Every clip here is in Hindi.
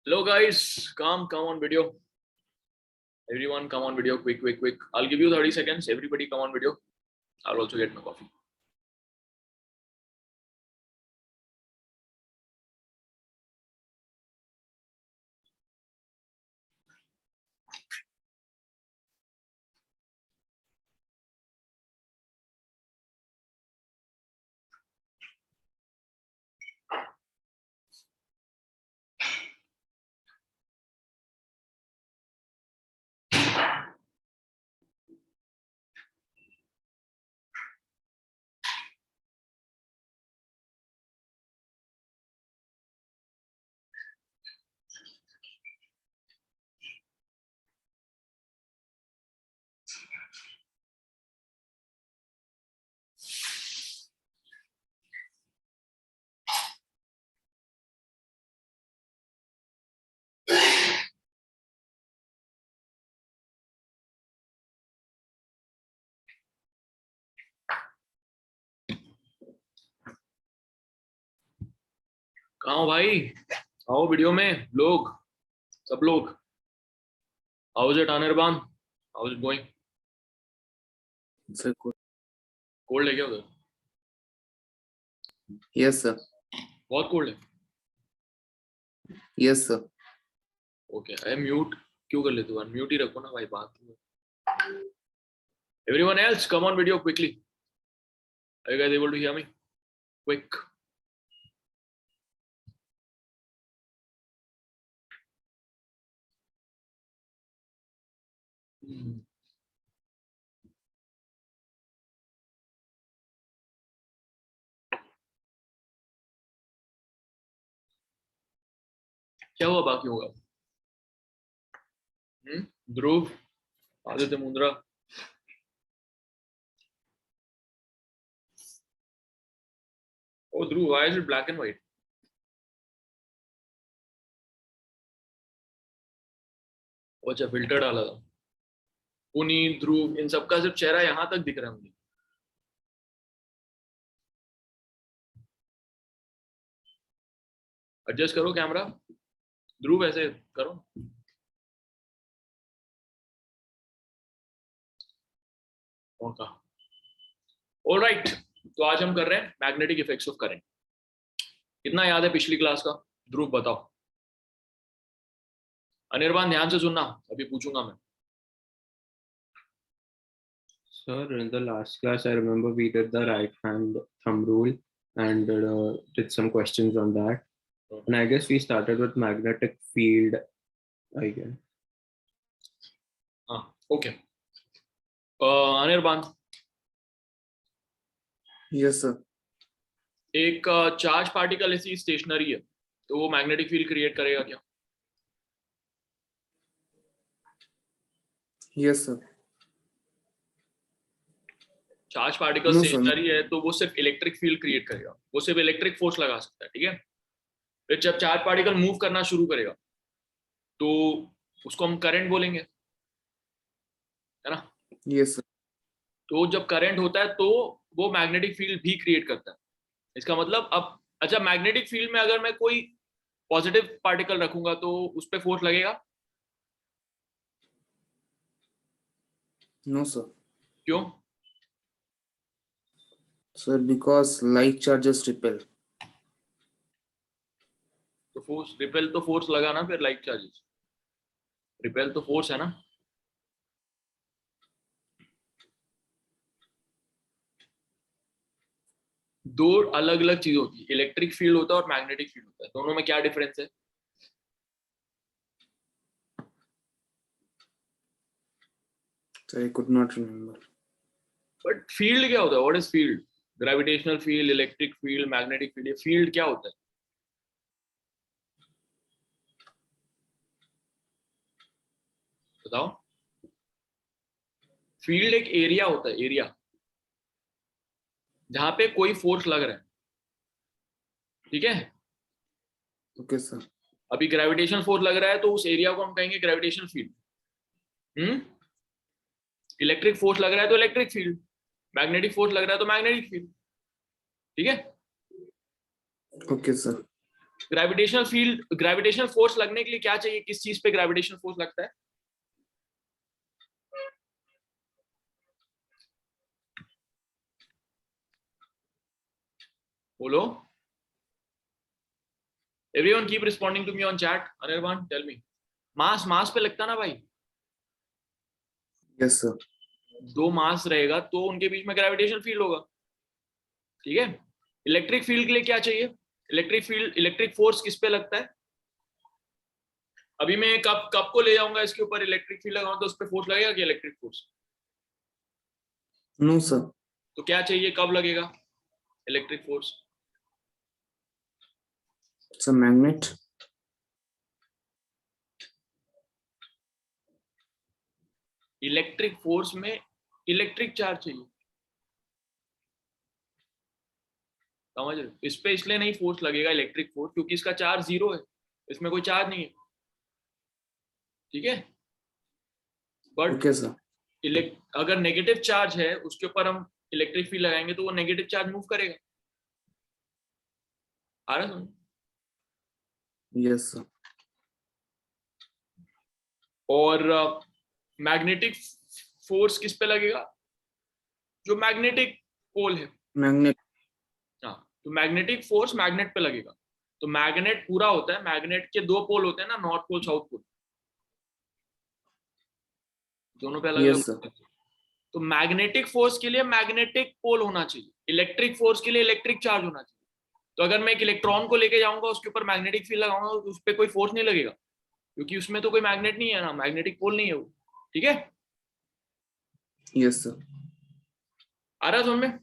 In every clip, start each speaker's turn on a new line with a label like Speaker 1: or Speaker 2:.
Speaker 1: Hello guys, come on video. Everyone come on video, quick. I'll give you 30 seconds. Everybody come on video. I'll also get my coffee. कहाँ हो भाई? आओ वीडियो में लोग, सब लोग. How is it, Anirban? How is it going?
Speaker 2: Sir, good.
Speaker 1: Cold है क्या उधर?
Speaker 2: Yes, sir.
Speaker 1: बहुत कोल्ड है.
Speaker 2: Yes, sir.
Speaker 1: ओके, अरे म्यूट क्यों कर लेते हो? म्यूट ही रखो ना भाई, बात. Everyone else come on video quickly. Are you guys able to hear me? Quick. क्या हुआ बाकी होगा? Dhruv, Aditya Mundra. Oh Dhruv, why is it black and white? अच्छा, फिल्टर डाला था. पुनीत, ध्रुव, इन सबका सिर्फ चेहरा यहाँ तक दिख रहा है मुझे. एडजस्ट करो कैमरा. ध्रुव ऐसे करो. ऑलराइट, तो आज हम कर रहे हैं मैग्नेटिक इफेक्ट्स ऑफ करंट. कितना याद है पिछली क्लास का? ध्रुव बताओ. अनिर्बान ध्यान से सुनना, अभी पूछूंगा मैं.
Speaker 3: Sir, in the last class, I remember we did the right hand thumb rule and did some questions on that. And I guess we started with magnetic field again.
Speaker 1: Okay. Anirban,
Speaker 2: Yes, sir.
Speaker 1: एक चार्ज पार्टिकल ऐसी स्टेशनरी है, तो वो मैग्नेटिक फील्ड क्रिएट करेगा क्या?
Speaker 2: Yes, sir.
Speaker 1: Charge particle
Speaker 2: No,
Speaker 1: stationary है तो वो सिर्फ इलेक्ट्रिक फील्ड क्रिएट करेगा. वो सिर्फ इलेक्ट्रिक फोर्स लगा सकता है, ठीक है. फिर जब चार्ज पार्टिकल मूव करना शुरू करेगा तो उसको हम करंट बोलेंगे, है ना?
Speaker 2: Yes, sir.
Speaker 1: तो जब करंट होता है तो वो मैग्नेटिक फील्ड भी क्रिएट करता है. इसका मतलब अब अच्छा, मैग्नेटिक फील्ड में अगर मैं कोई पॉजिटिव पार्टिकल रखूंगा तो उस पर फोर्स लगेगा?
Speaker 2: No, sir.
Speaker 1: क्यों?
Speaker 2: Sir, because like charges repel.
Speaker 1: तो फोर्स रिपेल, तो फोर्स लगा ना. फिर लाइक चार्जेस, रिपेल तो फोर्स है ना. दो अलग अलग चीज होती है. इलेक्ट्रिक फील्ड होता है और मैग्नेटिक फील्ड होता है. दोनों में क्या डिफरेंस है?
Speaker 2: Sir, I could not remember.
Speaker 1: But field क्या होता है? What is field? Gravitational field, electric field, magnetic field. ये फील्ड क्या होता है? बताओ. फील्ड एक एरिया होता है, एरिया जहां पे कोई फोर्स लग रहा है, ठीक है.
Speaker 2: Okay, sir.
Speaker 1: अभी ग्रेविटेशनल फोर्स लग रहा है तो उस एरिया को हम कहेंगे ग्रेविटेशनल फील्ड. इलेक्ट्रिक फोर्स लग रहा है तो इलेक्ट्रिक फील्ड. मैग्नेटिक फोर्स लग रहा है तो मैग्नेटिक फील्ड. ठीक है.
Speaker 2: Okay, sir.
Speaker 1: ग्रेविटेशनल फोर्स लगने के लिए क्या चाहिए, किस चीज पे ग्रेविटेशनल फोर्स लगता है? बोलो, everyone keep responding to me on chat. Anirban tell me. Mass पे लगता ना भाई,
Speaker 2: Yes, sir.
Speaker 1: दो मास रहेगा तो उनके बीच में ग्रेविटेशनल फील्ड होगा, ठीक है। इलेक्ट्रिक फील्ड के लिए क्या चाहिए? इलेक्ट्रिक फोर्स किस पे लगता है? अभी मैं कप को ले जाऊंगा, इसके ऊपर इलेक्ट्रिक फील्ड लगाऊं तो उस पर फोर्स लगेगा कि इलेक्ट्रिक फोर्स?
Speaker 2: No, sir.
Speaker 1: तो क्या चाहिए, कब लगेगा electric force?
Speaker 2: It's a magnet.
Speaker 1: Electric force में इलेक्ट्रिक चार्ज चाहिए, समझ रहे हो? इस पे इसलिए नहीं फोर्स लगेगा इलेक्ट्रिक फोर्स क्योंकि इसका चार्ज 0 है, इसमें कोई चार्ज नहीं है, ठीक है। But
Speaker 2: Okay, sir.
Speaker 1: अगर नेगेटिव चार्ज है उसके ऊपर हम इलेक्ट्रिक फील्ड लगाएंगे तो वो नेगेटिव चार्ज मूव करेगा। आ रहा समझ?
Speaker 2: Yes, sir.
Speaker 1: और मैग्नेटिक फोर्स किस पे लगेगा? जो मैग्नेटिक पोल है,
Speaker 2: Magnet.
Speaker 1: हाँ, तो मैग्नेटिक फोर्स मैग्नेट पे लगेगा। तो मैग्नेट पूरा होता है, मैग्नेट के दो पोल होते हैं ना, नॉर्थ पोल साउथ पोल, दोनों पे अलग
Speaker 2: Yes,
Speaker 1: अलग
Speaker 2: sir.
Speaker 1: होते हैं। तो मैग्नेटिक फोर्स के लिए मैग्नेटिक पोल होना चाहिए, इलेक्ट्रिक फोर्स के लिए इलेक्ट्रिक चार्ज होना चाहिए। तो अगर मैं एक इलेक्ट्रॉन को लेके जाऊंगा, उसके ऊपर मैग्नेटिक फील्ड लगाऊंगा तो उस पर कोई फोर्स नहीं लगेगा क्योंकि उसमें तो कोई मैग्नेट नहीं है ना, मैग्नेटिक पोल नहीं है वो, ठीक है।
Speaker 2: Yes, sir.
Speaker 1: आ रहा समझ में?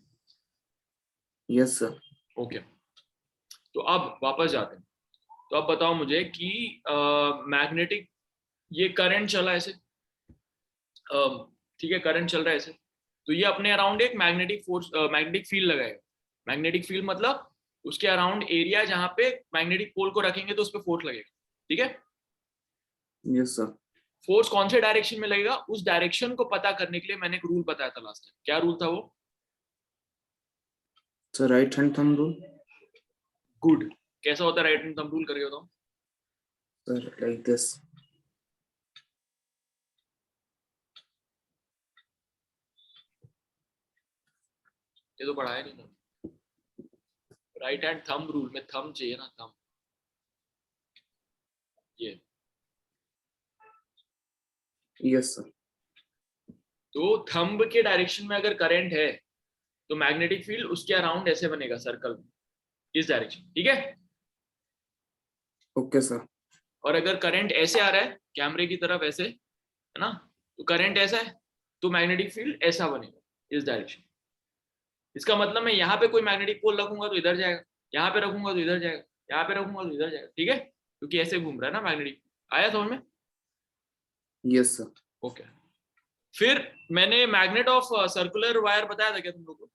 Speaker 2: Yes, sir.
Speaker 1: ओके, तो अब वापस जाते हैं। तो अब बताओ मुझे कि मैग्नेटिक, ये करंट चला ऐसे, ठीक है, करंट चल रहा है ऐसे, तो ये अपने अराउंड एक मैग्नेटिक फोर्स, मैग्नेटिक फील्ड लगाएगा। मैग्नेटिक फील्ड मतलब उसके अराउंड एरिया जहां पे मैग्नेटिक पोल को रखेंगे तो उस पर फोर्स लगेगा, ठीक है।
Speaker 2: Yes, sir.
Speaker 1: फोर्स कौन से डायरेक्शन में लगेगा, उस डायरेक्शन को पता करने के लिए मैंने एक रूल बताया था लास्ट टाइम। क्या रूल था वो?
Speaker 2: So right hand thumb rule.
Speaker 1: Good. कैसा होता है राइट हैंड थंब रूल, करके बताओ।
Speaker 2: Sir, like this.
Speaker 1: ये तो पढ़ाया नहीं था। राइट हैंड थंब रूल में थंब चाहिए ना, थंब, ये।
Speaker 2: Yes, sir.
Speaker 1: तो थंब के डायरेक्शन में अगर करंट है तो मैग्नेटिक फील्ड उसके अराउंड ऐसे बनेगा सर्कल में, इस डायरेक्शन, ठीक है।
Speaker 2: Okay, sir.
Speaker 1: और अगर करंट ऐसे आ रहा है कैमरे की तरफ ऐसे, है ना, तो करंट ऐसा है तो मैग्नेटिक फील्ड ऐसा बनेगा, इस डायरेक्शन। इसका मतलब मैं यहाँ पे कोई मैग्नेटिक पोल रखूंगा तो इधर जाएगा, यहाँ पे रखूंगा तो इधर जाएगा, यहाँ पे रखूंगा तो इधर जाएगा, ठीक है, क्योंकि ऐसे घूम रहा है ना मैग्नेटिक। आया समझ में?
Speaker 2: Yes, sir.
Speaker 1: ओके। फिर मैंने मैग्नेट ऑफ सर्कुलर वायर बताया था क्या तुम लोग को?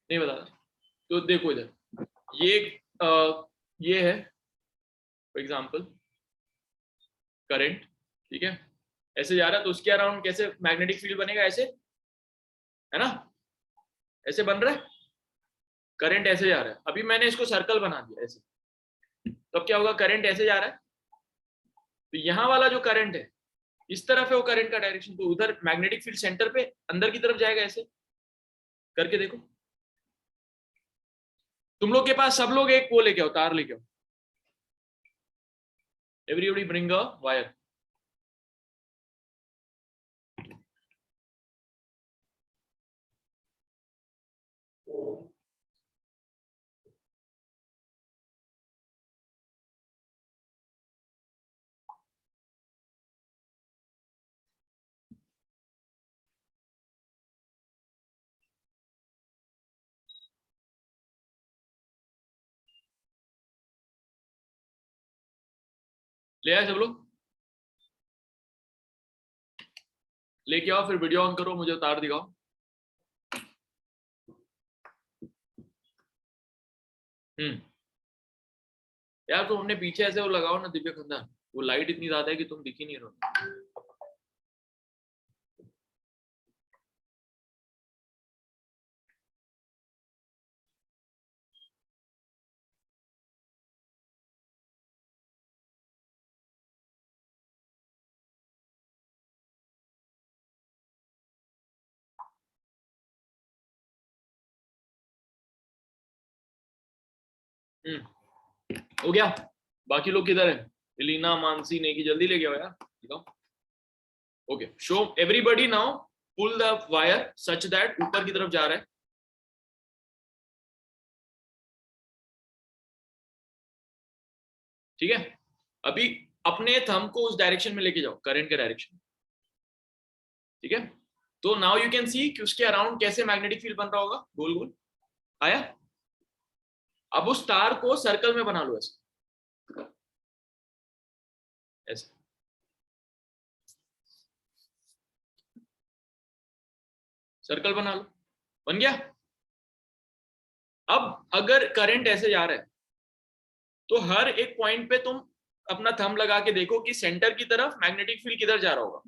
Speaker 1: नहीं बताया? तो देखो इधर, ये ये है फॉर एग्जांपल करंट, ठीक है, ऐसे जा रहा है तो उसके अराउंड कैसे मैग्नेटिक फील्ड बनेगा, ऐसे, है ना, ऐसे बन रहा है। करंट ऐसे जा रहा है, अभी मैंने इसको सर्कल बना दिया ऐसे, तो अब क्या होगा, करंट ऐसे जा रहा है तो यहाँ वाला जो करंट है इस तरफ है वो करंट का डायरेक्शन, तो उधर मैग्नेटिक फील्ड सेंटर पे अंदर की तरफ जाएगा, ऐसे करके देखो। तुम लोग के पास सब लोग एक पोल लेके आओ, तार लेके आओ, एवरीबॉडी ब्रिंग अ वायर। ले आए सब लोग? लेके आओ, फिर वीडियो ऑन करो, मुझे तार दिखाओ। यार तो हमने पीछे ऐसे वो लगाओ ना दिव्य खंडा, वो लाइट इतनी ज्यादा है कि तुम दिख ही नहीं रहो। हो गया। बाकी लोग किधर है? एलिना, मानसी, नेकी, जल्दी ले गया यार। Okay, show everybody now pull the wire such that ऊपर की तरफ जा रहा है। ठीक है, अभी अपने थंब को उस डायरेक्शन में लेके जाओ, करंट के डायरेक्शन। ठीक है, तो नाउ यू कैन सी कि उसके अराउंड कैसे मैग्नेटिक फील्ड बन रहा होगा, गोल गोल आया। अब उस तार को सर्कल में बना लो, ऐसे ऐसे। सर्कल बना लो, बन गया। अब अगर करंट ऐसे जा रहा है तो हर एक पॉइंट पे तुम अपना थंब लगा के देखो कि सेंटर की तरफ मैग्नेटिक फील्ड किधर जा रहा होगा।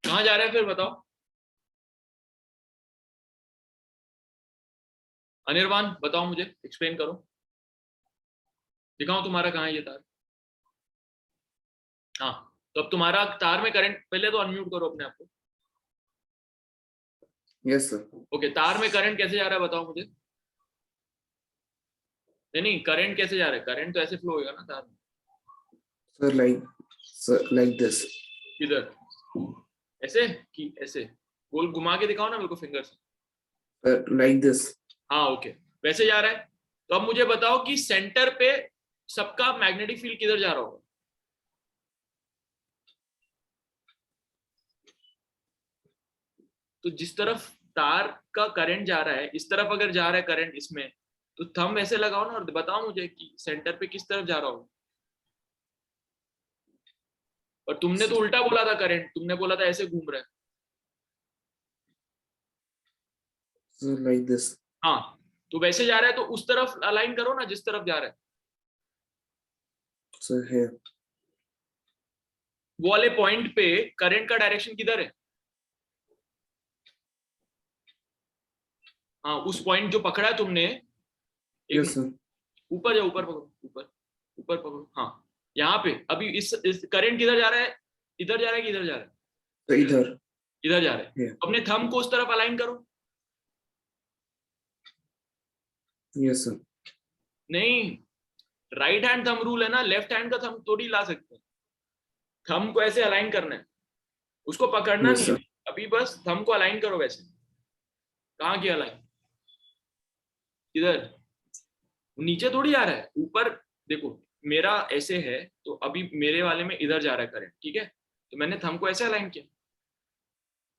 Speaker 1: कहां जा रहा है फिर बताओ? अनिर्वाण बताओ, मुझे एक्सप्लेन करो, दिखाओ तुम्हारा कहां है ये तार। हाँ, तो अब तुम्हारा तार में करंट, पहले तो अनम्यूट करो अपने आप को।
Speaker 2: Yes sir.
Speaker 1: ओके, तार में करंट कैसे जा रहा है बताओ मुझे। नहीं, करंट कैसे जा रहा है? करंट तो ऐसे फ्लो होगा ना तार में।
Speaker 2: Sir like this.
Speaker 1: किधर? ऐसे कि ऐसे? गोल घुमा के दिखाओ ना मेरे को फिंगर से।
Speaker 2: Sir like this.
Speaker 1: हाँ ओके, वैसे जा रहा है। तो अब मुझे बताओ कि सेंटर पे सबका मैग्नेटिक फील्ड किधर जा रहा होगा? तो जिस तरफ तार का करंट जा रहा है, इस तरफ अगर जा रहा है करंट इसमें, तो थंब ऐसे लगाओ ना और बताओ मुझे कि सेंटर पे किस तरफ जा रहा होगा। और तुमने तो उल्टा बोला था, करंट तुमने बोला था ऐसे घूम रहा है।
Speaker 2: Sir like this.
Speaker 1: हाँ, तो वैसे जा रहा है तो उस तरफ अलाइन करो ना जिस तरफ जा रहा है।
Speaker 2: सर है।
Speaker 1: वो वाले पॉइंट पे करंट का डायरेक्शन किधर है? हाँ, उस पॉइंट जो पकड़ा है तुमने,
Speaker 2: यस
Speaker 1: एक
Speaker 2: सर।
Speaker 1: ऊपर जाओ, ऊपर पकड़ो, ऊपर ऊपर पकड़ो। हाँ, यहाँ पे अभी इस करंट किधर जा रहा है? इधर जा रहा है कि इधर जा रहा है?
Speaker 2: तो इधर।
Speaker 1: इधर जा रहा है।
Speaker 2: Yeah.
Speaker 1: अपने थंब को उस तरफ अलाइन करो।
Speaker 2: Yes sir.
Speaker 1: नहीं, राइट हैंड थंब रूल है ना, लेफ्ट हैंड का थंब थोड़ी ला सकते हैं। थंब को ऐसे अलाइन करना है, उसको पकड़ना
Speaker 2: यस
Speaker 1: नहीं
Speaker 2: सर।
Speaker 1: है। अभी बस थंब को अलाइन करो वैसे। कहाँ किया अलाइन? इधर। नीचे थोड़ी जा रहा है, ऊपर। देखो, मेरा ऐसे है तो अभी मेरे वाले में इधर जा रहा है करंट, ठीक है, तो मैंने थंब को ऐसे अलाइन किया।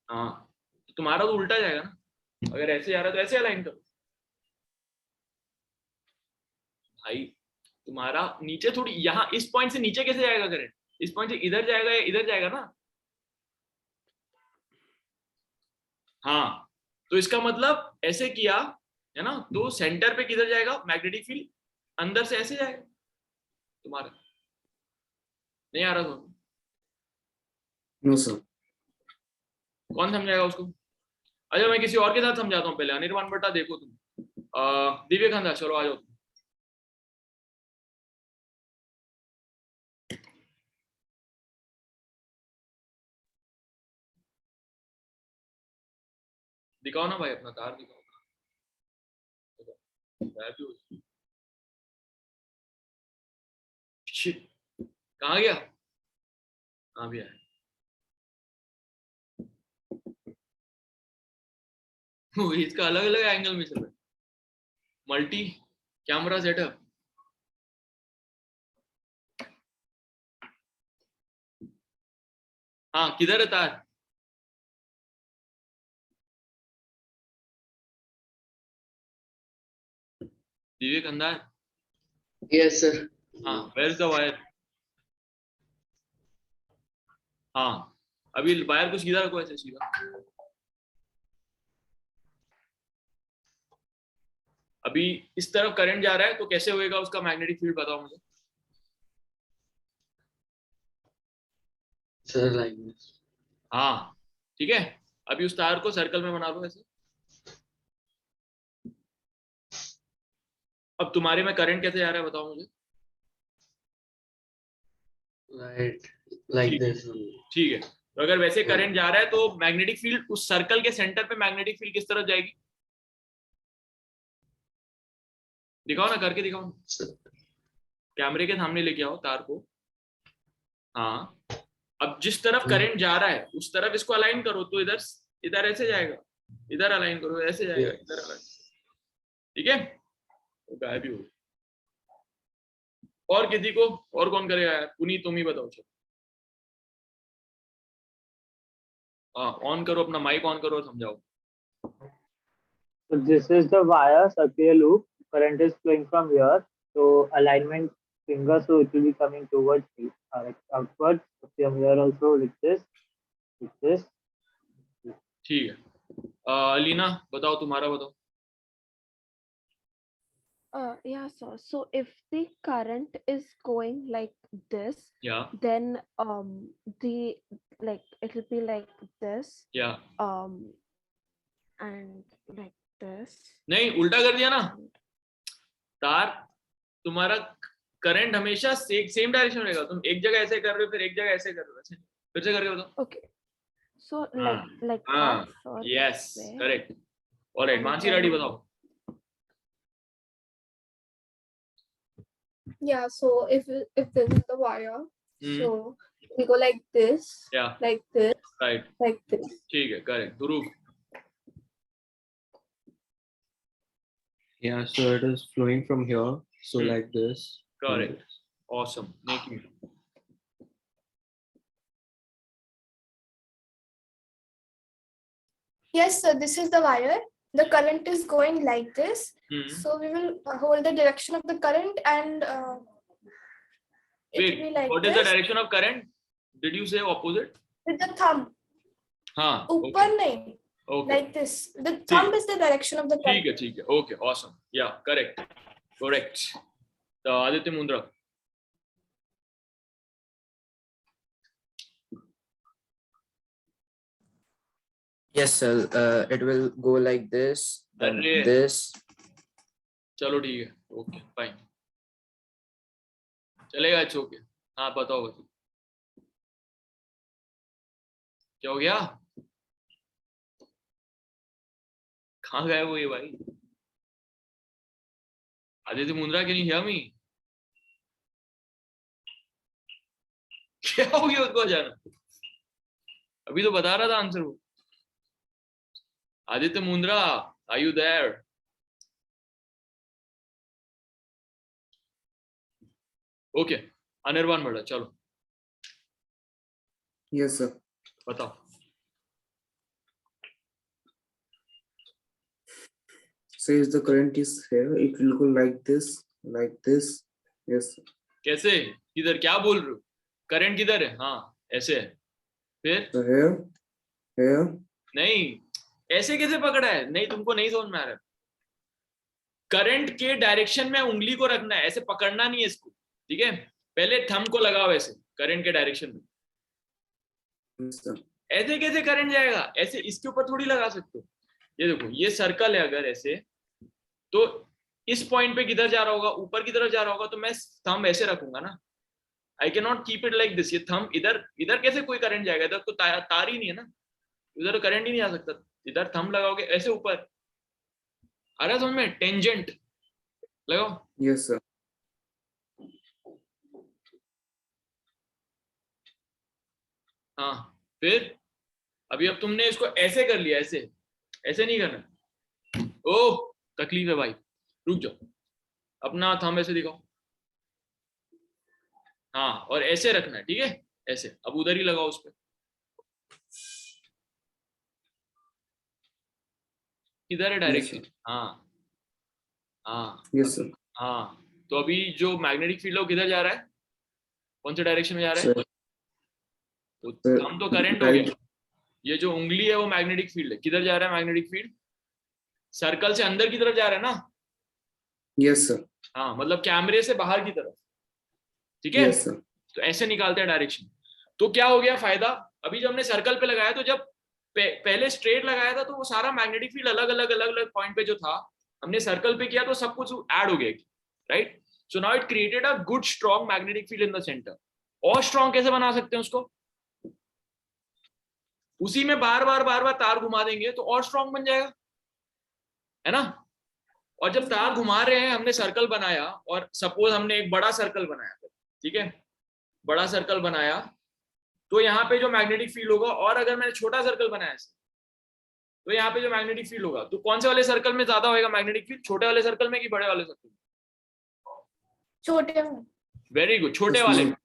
Speaker 1: हाँ, तो तुम्हारा तो उल्टा जाएगा ना, अगर ऐसे जा रहा है तो ऐसे अलाइन करो भाई। तुम्हारा नीचे थोड़ी, यहाँ इस पॉइंट से नीचे कैसे जाएगा करंट? इस पॉइंट से इधर जाएगा या इधर जाएगा ना। हाँ, तो इसका मतलब ऐसे किया है ना, तो सेंटर पे किधर जाएगा मैग्नेटिक फील्ड? अंदर से ऐसे जाएगा तुम्हारा। नहीं आ रहा तो
Speaker 2: नो सर।
Speaker 1: कौन समझाएगा उसको? अच्छा, मैं किसी और के साथ समझाता हूँ पहले। अनिर्वाण बट्टा देखो तुम, दिव्य खंदा, चलो आ जाओ। दिखाओ ना भाई, अपना तार दिखाओ। शिट, कहाँ गया? कहाँ भी आया? इसका अलग अलग एंगल में चल रहा है, मल्टी कैमरा सेटअप। हाँ, किधर है तार? विवेक अंदाज।
Speaker 2: Yes sir.
Speaker 1: हाँ, वेयर इज द वायर? हाँ, अभी वायर को सीधा रखो, ऐसे सीधा। अभी इस तरफ करंट जा रहा है तो कैसे होएगा उसका मैग्नेटिक फील्ड बताओ मुझे।
Speaker 2: Sir, like this.
Speaker 1: हाँ ठीक है, अभी उस तार को सर्कल में बना लो ऐसे। अब तुम्हारे में करंट कैसे जा रहा है बताओ मुझे।
Speaker 2: Right, like
Speaker 1: ठीक है,
Speaker 2: this.
Speaker 1: ठीक है, तो अगर वैसे करंट जा रहा है तो मैग्नेटिक फील्ड उस सर्कल के सेंटर पे मैग्नेटिक फील्ड किस तरफ जाएगी, दिखाओ ना, करके दिखाओ, कैमरे के सामने लेके आओ तार को। हाँ, अब जिस तरफ करंट जा रहा है उस तरफ इसको अलाइन करो, तो इधर इधर ऐसे जाएगा, इधर अलाइन करो ऐसे जाएगा, इधर अलाइन, ठीक है, तो गायब ही हो। और किसी को, और कौन करेगा यार, पुनीत तुम ही बताओ। चलो हाँ, ऑन करो अपना माइक, ऑन करो और समझाओ।
Speaker 4: So this is the wire circular loop. Current is flowing from here. So alignment finger, so it will be coming towards me, like outwards. So from here also like this, like this.
Speaker 1: ठीक है, लीना बताओ, तुम्हारा बताओ।
Speaker 5: Yeah, so if the current is going like this,
Speaker 1: या
Speaker 5: then the like it will be like this,
Speaker 1: या
Speaker 5: and like this.
Speaker 1: नहीं, उल्टा कर दिया ना,
Speaker 5: and-
Speaker 1: तार तुम्हारा करंट हमेशा सेम डायरेक्शन रहेगा, तुम एक जगह ऐसे कर रहे हो फिर एक जगह ऐसे कर रहे हो, ऐसे फिर से करके बताओ।
Speaker 5: Okay, so
Speaker 1: हाँ,
Speaker 5: like
Speaker 1: हाँ,
Speaker 5: that or
Speaker 1: yes
Speaker 5: this way.
Speaker 1: Correct, alright, Mansi ready बताओ।
Speaker 6: Yeah, so if this is the wire,
Speaker 1: Hmm.
Speaker 6: so we go like this,
Speaker 1: या
Speaker 6: like this,
Speaker 1: right,
Speaker 6: like this.
Speaker 1: ठीक है, correct. Dhruv
Speaker 3: Yeah, so it is flowing from here. So
Speaker 1: Hmm.
Speaker 3: like this.
Speaker 1: Correct, awesome, नेकी।
Speaker 6: Yes, so this is the wire. The current is going like this.
Speaker 1: Hmm,
Speaker 6: So we will hold the direction of the current and it will be
Speaker 1: wait,
Speaker 6: like
Speaker 1: what is the
Speaker 6: this
Speaker 1: direction of current, did you say opposite?
Speaker 6: with the thumb.
Speaker 1: हाँ,
Speaker 6: Upar nahi,
Speaker 1: okay,
Speaker 6: like this. The thumb is the direction of the current.
Speaker 1: ठीक है, ठीक है, ओके, ऑसम, या करेक्ट, करेक्ट। तो Aditya Mundra.
Speaker 2: Yes, sir. It will go like this, then
Speaker 1: Arre.
Speaker 2: this.
Speaker 1: चलो ठीक है, ओके फाइन, चलेगा, अच्छा ओके। हाँ बताओ बताओ, क्या हो गया, कहाँ गए वो ये भाई? Aditya Mundra, can you hear me? क्या हो गया उसको अचानक, अभी तो बता रहा था आंसर वो। Aditya Mundra, are you there? Okay, Anirban Bara, चलो
Speaker 2: Yes, sir.
Speaker 1: बताओ।
Speaker 2: Says the current is here. It will go like this, like this. Yes, sir.
Speaker 1: कैसे, किधर, क्या बोल रहे हो, करंट किधर है? हाँ ऐसे है, फिर
Speaker 2: So here, here.
Speaker 1: नहीं, ऐसे कैसे पकड़ा है, नहीं तुमको नहीं समझ में आ रहा है। करंट के डायरेक्शन में उंगली को रखना है, ऐसे पकड़ना नहीं है इसको, ठीक है, पहले थंब को लगाओ ऐसे करंट के डायरेक्शन में।
Speaker 2: Yes, sir.
Speaker 1: ऐसे कैसे करंट जाएगा, ऐसे इसके ऊपर थोड़ी लगा सकते हो। ये देखो, ये सर्कल है, अगर ऐसे तो इस पॉइंट पे किधर जा रहा होगा, ऊपर की तरफ जा रहा होगा, तो मैं थंब ऐसे रखूंगा ना, I can not keep it like this. ये थंब इधर, इधर कैसे कोई करंट जाएगा, इधर तो तार ही नहीं है ना, इधर तो करंट ही नहीं आ सकता। इधर थंब लगाओगे ऐसे ऊपर, आ रहा है समझ में, टेंजेंट लगाओ।
Speaker 2: Yes, sir.
Speaker 1: हाँ, फिर अभी अब तुमने इसको ऐसे कर लिया, ऐसे ऐसे नहीं करना। ओह तकलीफ है भाई, रुक जाओ, अपना थंब ऐसे दिखाओ, हाँ, और ऐसे रखना है, ठीक है, ऐसे। अब उधर ही लगाओ उस पर, किधर है डायरेक्शन? हाँ हाँ
Speaker 2: Yes, sir.
Speaker 1: हाँ, तो अभी जो मैग्नेटिक फील्ड है वो किधर जा रहा है, कौन से डायरेक्शन में जा रहा है?
Speaker 2: Sir.
Speaker 1: तो
Speaker 2: Sir,
Speaker 1: हम तो करंट हो गया, ये जो उंगली है वो मैग्नेटिक फील्ड है, किधर जा रहा है मैग्नेटिक फील्ड? सर्कल से अंदर की तरफ जा रहा है ना,
Speaker 2: Yes, sir.
Speaker 1: हाँ, मतलब कैमरे से बाहर की तरफ, ठीक है।
Speaker 2: Yes, sir.
Speaker 1: तो ऐसे निकालते हैं डायरेक्शन। तो क्या हो गया फायदा, अभी जब हमने सर्कल पे लगाया तो जब पहले स्ट्रेट लगाया था तो वो सारा मैग्नेटिक फील्ड अलग अलग पॉइंट पे जो था, हमने सर्कल पे किया तो सब कुछ ऐड हो गया, right. So now it created a good strong magnetic field in the centre. और स्ट्रॉन्ग कैसे बना सकते हैं उसको, उसी में बार बार तार घुमा देंगे तो और स्ट्रॉन्ग बन जाएगा, है ना। और जब तार घुमा रहे हैं, हमने सर्कल बनाया और सपोज हमने एक बड़ा सर्कल बनाया, ठीक है, बड़ा सर्कल बनाया, तो यहाँ पे जो मैग्नेटिक फील्ड होगा, और अगर मैंने छोटा सर्कल बनाया तो यहाँ पे जो मैग्नेटिक फील्ड होगा, तो कौन से वाले सर्कल में ज्यादा होगा मैग्नेटिक फील्ड, छोटे वाले सर्कल में कि बड़े वाले सर्कल में?
Speaker 6: छोटे में।
Speaker 1: वेरी गुड, छोटे वाले में,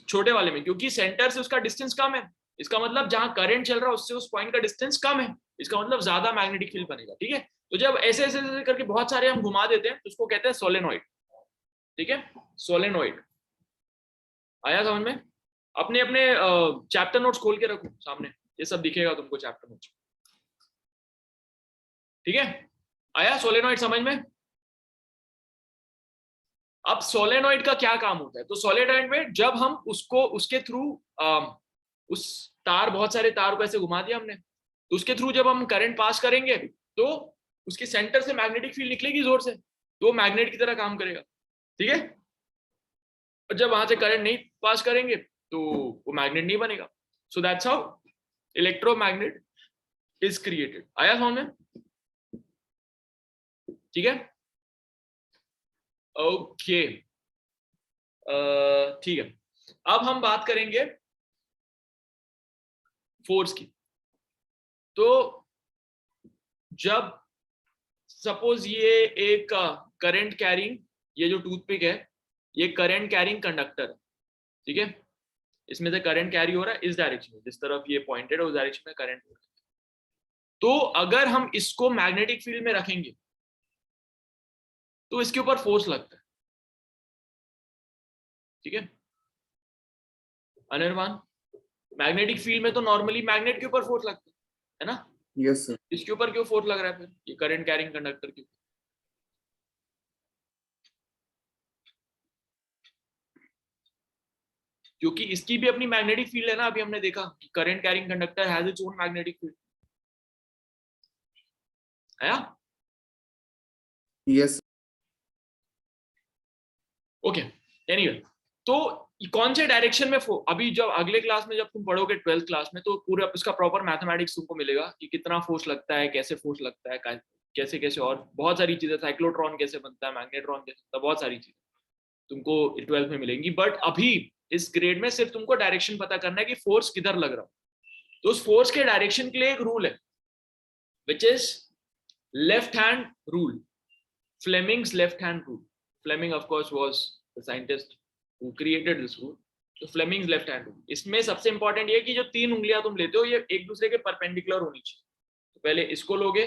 Speaker 1: छोटे वाले में, क्योंकि सेंटर से उसका डिस्टेंस कम है। इसका मतलब जहां करंट चल रहा है उससे उस पॉइंट का डिस्टेंस कम है, इसका मतलब ज्यादा मैग्नेटिक फील्ड बनेगा, ठीक है। तो जब ऐसे ऐसे ऐसे करके बहुत सारे हम घुमा देते हैं तो उसको कहते हैं सोलेनोइड, ठीक है, सोलेनोइड। आया समझ में? अपने अपने चैप्टर नोट्स खोल के रखो सामने, ये सब दिखेगा तुमको चैप्टर नोट्स, ठीक है। आया सोलेनोइड समझ में? अब सोलेनोइड का क्या काम होता है, तो सोलेनोइड में जब हम उसको उसके थ्रू उस तार, बहुत सारे तार को ऐसे घुमा दिया हमने, तो उसके थ्रू जब हम करंट पास करेंगे तो उसके सेंटर से मैग्नेटिक फील्ड निकलेगी जोर से, तो वो मैग्नेट की तरह काम करेगा, ठीक है। और जब वहां से करंट नहीं पास करेंगे तो वो मैग्नेट नहीं बनेगा। So that's how electromagnet is created. आया समझ में? ठीक है, ओके, ठीक है। अब हम बात करेंगे फोर्स की। तो जब सपोज ये एक करंट कैरिंग, ये जो टूथपिक है ये करंट कैरिंग कंडक्टर है, ठीक है, इसमें से करंट कैरी हो रहा है इस डायरेक्शन में, जिस तरफ ये पॉइंटेड है उस डायरेक्शन में करंट हो रहा है। तो अगर हम इसको मैग्नेटिक फील्ड में रखेंगे तो इसके ऊपर फोर्स लगता है, ठीक है। अनिर्बान, मैग्नेटिक फील्ड में तो नॉर्मली मैग्नेट के ऊपर फोर्स लगता है ना?
Speaker 2: Yes, sir.
Speaker 1: इसके ऊपर क्यों फोर्स लग रहा है फिर, ये करंट कैरिंग कंडक्टर के ऊपर? क्योंकि इसकी भी अपनी मैग्नेटिक फील्ड है ना, अभी हमने देखा कि current carrying conductor has its own magnetic field, है?
Speaker 2: Yes.
Speaker 1: ओके, एनीवे, तो कौन से डायरेक्शन में अभी जब अगले क्लास में जब तुम पढ़ोगे 12th क्लास में, तो पूरा इसका प्रॉपर मैथमेटिक्स तुमको मिलेगा कि कितना फोर्स लगता है, कैसे फोर्स लगता है, कैसे कैसे, और बहुत सारी चीजें, साइक्लोट्रॉन कैसे बनता है, मैग्नेट्रॉन कैसे बनता है, बहुत सारी चीजें तुमको 12th में मिलेंगी। बट अभी इस ग्रेड में सिर्फ तुमको डायरेक्शन पता करना है कि फोर्स किधर लग रहा है। तो उस फोर्स के डायरेक्शन के लिए एक रूल है, which is left hand rule, Fleming's left hand rule. Fleming of course was the scientist who created this rule. तो Fleming's left hand rule, इसमें सबसे इंपॉर्टेंट ये कि जो तीन उंगलियां तुम लेते हो ये एक दूसरे के परपेंडिकुलर होनी चाहिए। तो पहले इसको लोगे,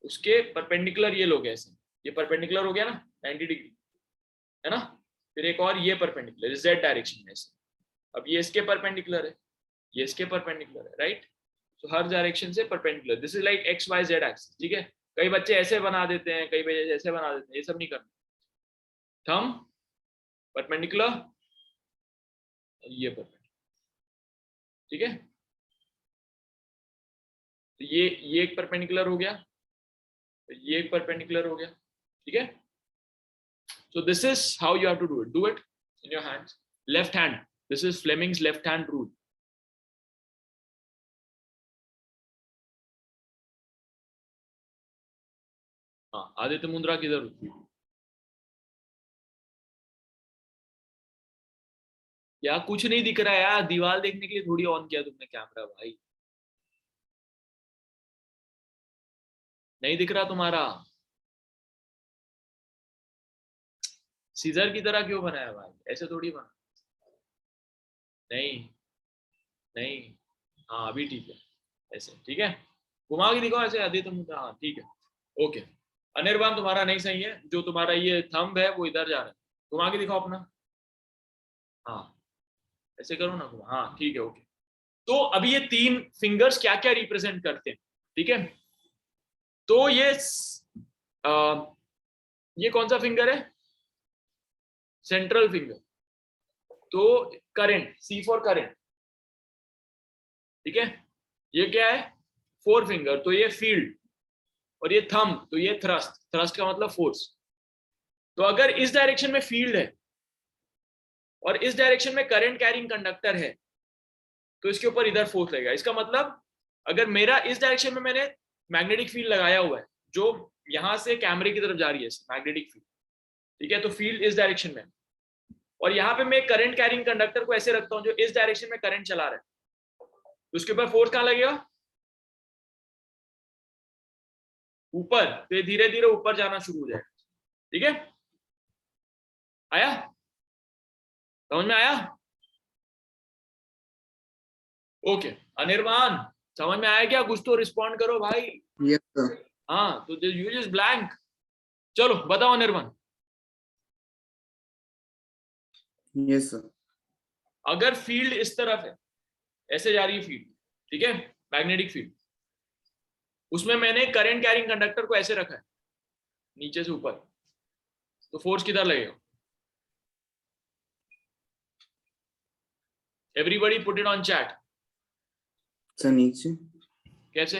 Speaker 1: उसके परपेंडिकुलर ये लोगे, ऐसे ये परपेंडिकुलर हो गया ना 90 डिग्री, है ना। फिर एक और ये परपेंडिकुलर जेड डायरेक्शन में ऐसे, अब ये इसके परपेंडिकुलर है, ये इसके परपेंडिकुलर है, राइट। तो हर डायरेक्शन से perpendicular, this is like X Y Z axis, ठीक है। कई बच्चे ऐसे बना देते हैं, कई बच्चे ऐसे बना देते हैं, ये सब नहीं करना। थंब परपेंडिकुलर, ये परपेंडिकुलर, ठीक है। तो ये एक परपेंडिकुलर हो गया, तो ये एक परपेंडिकुलर हो गया, ठीक है। So this is how you have to do it in your hands, left hand, this is Fleming's left hand rule. हाँ, आदित्य मुंद्रा किधर? यार कुछ नहीं दिख रहा है यार, दीवार देखने के लिए थोड़ी ऑन किया तुमने कैमरा भाई, नहीं दिख रहा तुम्हारा। सीजर की तरह क्यों बनाया भाई, ऐसे थोड़ी बना, नहीं नहीं, हाँ अभी ठीक है, ऐसे ठीक है, घुमा के दिखाओ ऐसे आदित्य मुंद्रा, हाँ ठीक है, ओके। अनिर्बान तुम्हारा नहीं सही है, जो तुम्हारा ये थंब है वो इधर जा रहा है, घुमा के दिखाओ अपना, हाँ ऐसे करो ना, हाँ ठीक है, ओके। तो अभी ये तीन फिंगर्स क्या क्या रिप्रेजेंट करते हैं, ठीक है। तो ये ये कौन सा फिंगर है? Central finger. तो करंट, C फॉर करंट, ठीक है। ये क्या है? 4 फिंगर, तो ये फील्ड, और ये थंब, तो ये थ्रस्ट। थ्रस्ट का मतलब फोर्स। तो अगर इस डायरेक्शन में फील्ड है और इस डायरेक्शन में करंट कैरिंग कंडक्टर है, तो इसके ऊपर इधर फोर्स लगेगा। इसका मतलब अगर मेरा इस डायरेक्शन में मैंने मैग्नेटिक फील्ड लगाया हुआ है, जो यहां से कैमरे की तरफ जा रही है मैग्नेटिक फील्ड, ठीक है, तो फील्ड इस डायरेक्शन में, और यहाँ पे मैं करंट कैरिंग कंडक्टर को ऐसे रखता हूँ जो इस डायरेक्शन में करंट चला रहा है, तो उसके ऊपर फोर्स कहाँ लगेगा? ऊपर। तो ये धीरे धीरे ऊपर जाना शुरू हो जाएगा, ठीक है। आया? समझ में आया? ओके। अनिर्बाण, समझ में आया क्या? कुछ तो रिस्पॉन्ड करो भाई।
Speaker 2: Yes, sir.
Speaker 1: हाँ, तो यू जस्ट ब्लैंक। चलो बताओ अनिर्बाण।
Speaker 2: Yes, sir.
Speaker 1: अगर फील्ड इस तरफ है, ऐसे जा रही है फील्ड, ठीक है, मैग्नेटिक फील्ड, उसमें मैंने करंट कैरिंग कंडक्टर को ऐसे रखा है नीचे से ऊपर, तो फोर्स किधर लगेगा? Everybody put it on chat.
Speaker 2: Sir नीचे।
Speaker 1: कैसे?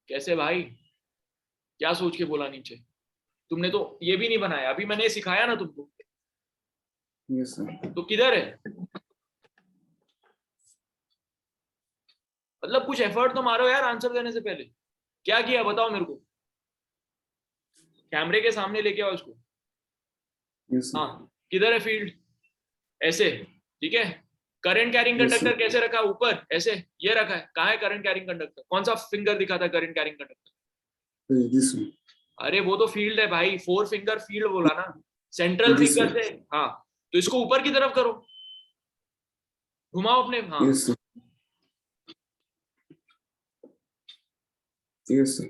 Speaker 1: कैसे भाई? क्या सोच के बोला नीचे? तुमने तो ये भी नहीं बनाया, अभी मैंने सिखाया ना तुमको।
Speaker 2: Yes, sir.
Speaker 1: तो किधर है? मतलब कुछ एफर्ट तो मारो यार आंसर देने से पहले। क्या किया बताओ मेरे को। कैमरे के सामने लेके आओ इसको।
Speaker 2: Yes, sir.
Speaker 1: हाँ, किधर है फील्ड? ऐसे, ठीक है। Current carrying
Speaker 2: Yes,
Speaker 1: conductor
Speaker 2: sir.
Speaker 1: कैसे रखा? ऊपर, ऐसे। ये रखा है। कहाँ है करंट कैरिंग कंडक्टर? कौन सा फिंगर दिखा था current carrying conductor?
Speaker 2: This one.
Speaker 1: अरे वो तो फील्ड है भाई, 4 फिंगर फील्ड बोला ना, सेंट्रल
Speaker 2: This
Speaker 1: फिंगर
Speaker 2: one.
Speaker 1: से। हाँ, तो इसको ऊपर की तरफ करो, घुमाओ अपने। हाँ,
Speaker 2: Yes, sir. Yes, sir.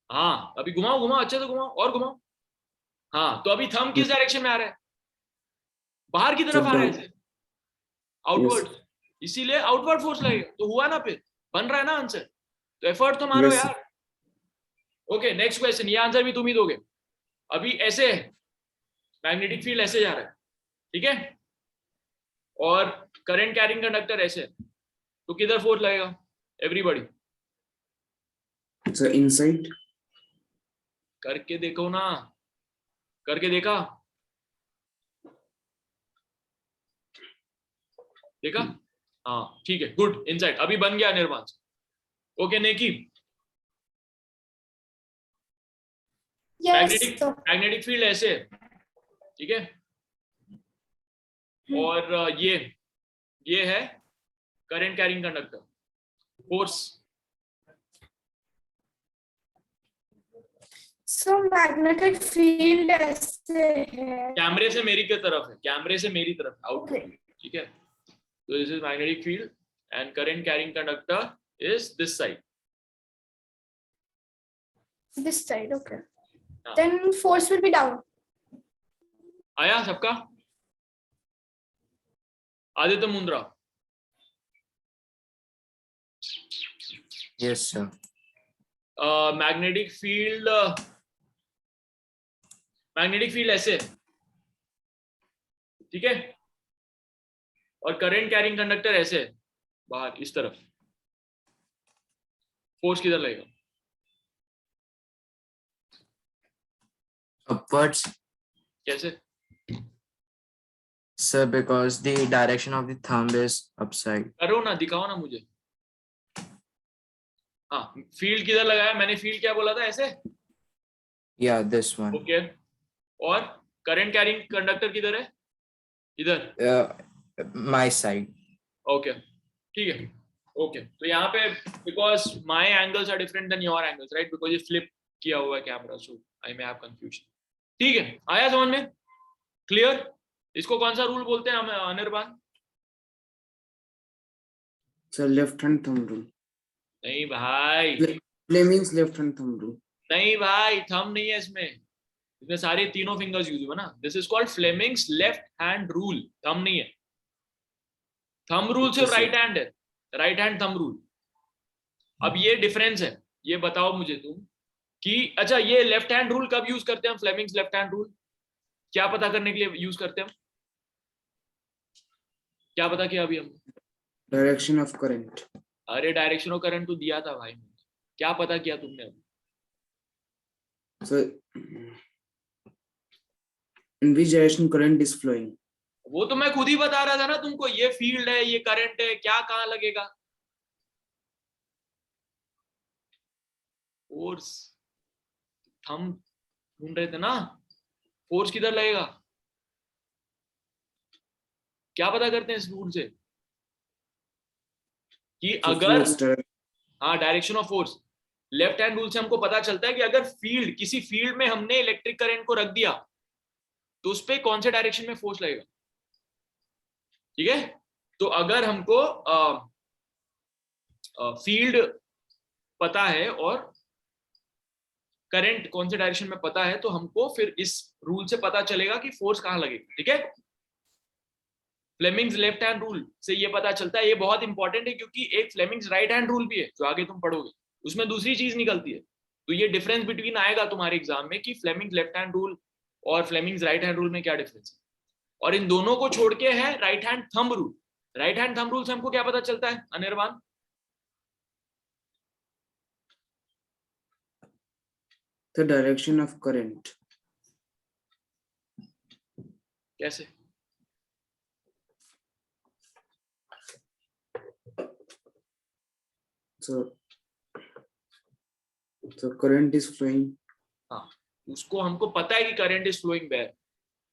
Speaker 1: हाँ, अभी घुमाओ, घुमाओ अच्छे से घुमाओ, और घुमाओ। हाँ, तो अभी थंब किस डायरेक्शन में आ रहा है? बाहर की तरफ आ रहा है, ऐसे आउटवर्ड। इसीलिए आउटवर्ड फोर्स लगेगा। तो हुआ ना, फिर बन रहा है ना आंसर। तो एफर्ट तो मारो
Speaker 2: Yes, sir.
Speaker 1: यार। Okay, next question. ये आंसर भी तुम ही दोगे। अभी ऐसे है, मैग्नेटिक फील्ड ऐसे जा रहा है, ठीक है, और करंट कैरिंग कंडक्टर ऐसे, तो किधर फोर्स लगेगा? Everybody
Speaker 2: Sir, inside.
Speaker 1: करके देखो ना। करके देखा? देखा? हाँ, ठीक है, गुड। इनसाइड अभी बन गया निर्माण। ओके नेकी,
Speaker 6: Yes, sir.
Speaker 1: मैग्नेटिक फील्ड ऐसे है, ठीक है, और ये है current carrying conductor, force.
Speaker 6: So magnetic field ऐसे है।
Speaker 1: कैमरे से मेरी की तरफ है, कैमरे से मेरी तरफ आउट,
Speaker 6: Okay.
Speaker 1: ठीक है। तो this is magnetic field and current carrying conductor is this side.
Speaker 6: This side, okay.
Speaker 1: हाँ।
Speaker 6: Then force will be down.
Speaker 1: आया सबका? Aditya Mundra.
Speaker 7: Yes, sir.
Speaker 1: Magnetic field ऐसे, ठीक है, और करंट कैरिंग कंडक्टर ऐसे बाहर इस तरफ। फोर्स किधर लगेगा?
Speaker 7: Upwards,
Speaker 1: कैसे?
Speaker 7: sir, because the direction of the thumb is upside.
Speaker 1: करो ना, दिखाओ ना मुझे। हाँ, फील्ड किधर लगाया? मैंने फील्ड क्या बोला था? ऐसे।
Speaker 7: Yeah, this one.
Speaker 1: ओके, और करंट कैरिंग कंडक्टर किधर है? इधर।
Speaker 7: My side.
Speaker 1: ओके, ठीक है। ओके, तो यहाँ पे because my angles are different then your angles, right, because ये फ्लिप किया हुआ है camera, so I may have confusion. ठीक है, आया समझ में? क्लियर? इसको कौन सा रूल बोलते हैं हम Anirban?
Speaker 2: Sir, left hand thumb rule.
Speaker 1: नहीं भाई,
Speaker 2: Fleming's left hand thumb rule.
Speaker 1: नहीं भाई, थंब नहीं है इसमें। इसमें सारे तीनों फिंगर्स यूज हुए ना। This is called Fleming's left hand rule, thumb नहीं है। थंब रूल सिर्फ राइट हैंड है, राइट हैंड थंब रूल। अब ये डिफरेंस है, ये बताओ मुझे तुम कि अच्छा ये लेफ्ट हैंड रूल कब यूज करते हैं हम, फ्लेमिंग्स लेफ्ट हैंड रूल क्या पता करने के लिए यूज करते हैं हम? क्या पता किया अभी हम?
Speaker 2: Direction of current.
Speaker 1: अरे डायरेक्शन ऑफ करंट तो दिया था भाई, क्या पता किया तुमने अभी?
Speaker 2: So, in which direction current is flowing?
Speaker 1: वो तो मैं खुद ही बता रहा था ना तुमको, ये फील्ड है, ये करंट है, क्या कहाँ लगेगा? फोर्स हम ढूंढ रहे थे ना, फोर्स किधर लगेगा? क्या पता करते हैं इस रूल से कि
Speaker 2: So
Speaker 1: अगर
Speaker 2: force direct-
Speaker 1: हाँ direction of force, left hand rule से हमको पता चलता है कि अगर फील्ड, किसी फील्ड में हमने इलेक्ट्रिक करंट को रख दिया तो उस पर कौन से डायरेक्शन में फोर्स लगेगा। ठीक है, तो अगर हमको फील्ड पता है और करंट कौन से डायरेक्शन में पता है, तो हमको फिर इस रूल से पता चलेगा कि फोर्स कहां लगेगा। ठीक है, फ्लेमिंग्स लेफ्ट हैंड रूल से ये पता चलता है। ये बहुत इंपॉर्टेंट है क्योंकि एक फ्लेमिंग्स राइट हैंड रूल भी है जो आगे तुम पढ़ोगे, उसमें दूसरी चीज निकलती है। तो ये डिफरेंस बिटवीन आएगा तुम्हारे एग्जाम में कि फ्लेमिंग्स लेफ्ट हैंड रूल और फ्लेमिंग्स राइट हैंड रूल में क्या डिफरेंस है। और इन दोनों को छोड़ के है right hand thumb rule. Right hand thumb rule से हमको क्या पता चलता है Anirban?
Speaker 2: The direction of current.
Speaker 1: कैसे?
Speaker 2: So current is flowing.
Speaker 1: हाँ, उसको हमको पता है कि करंट इज फ्लोइंग बैक,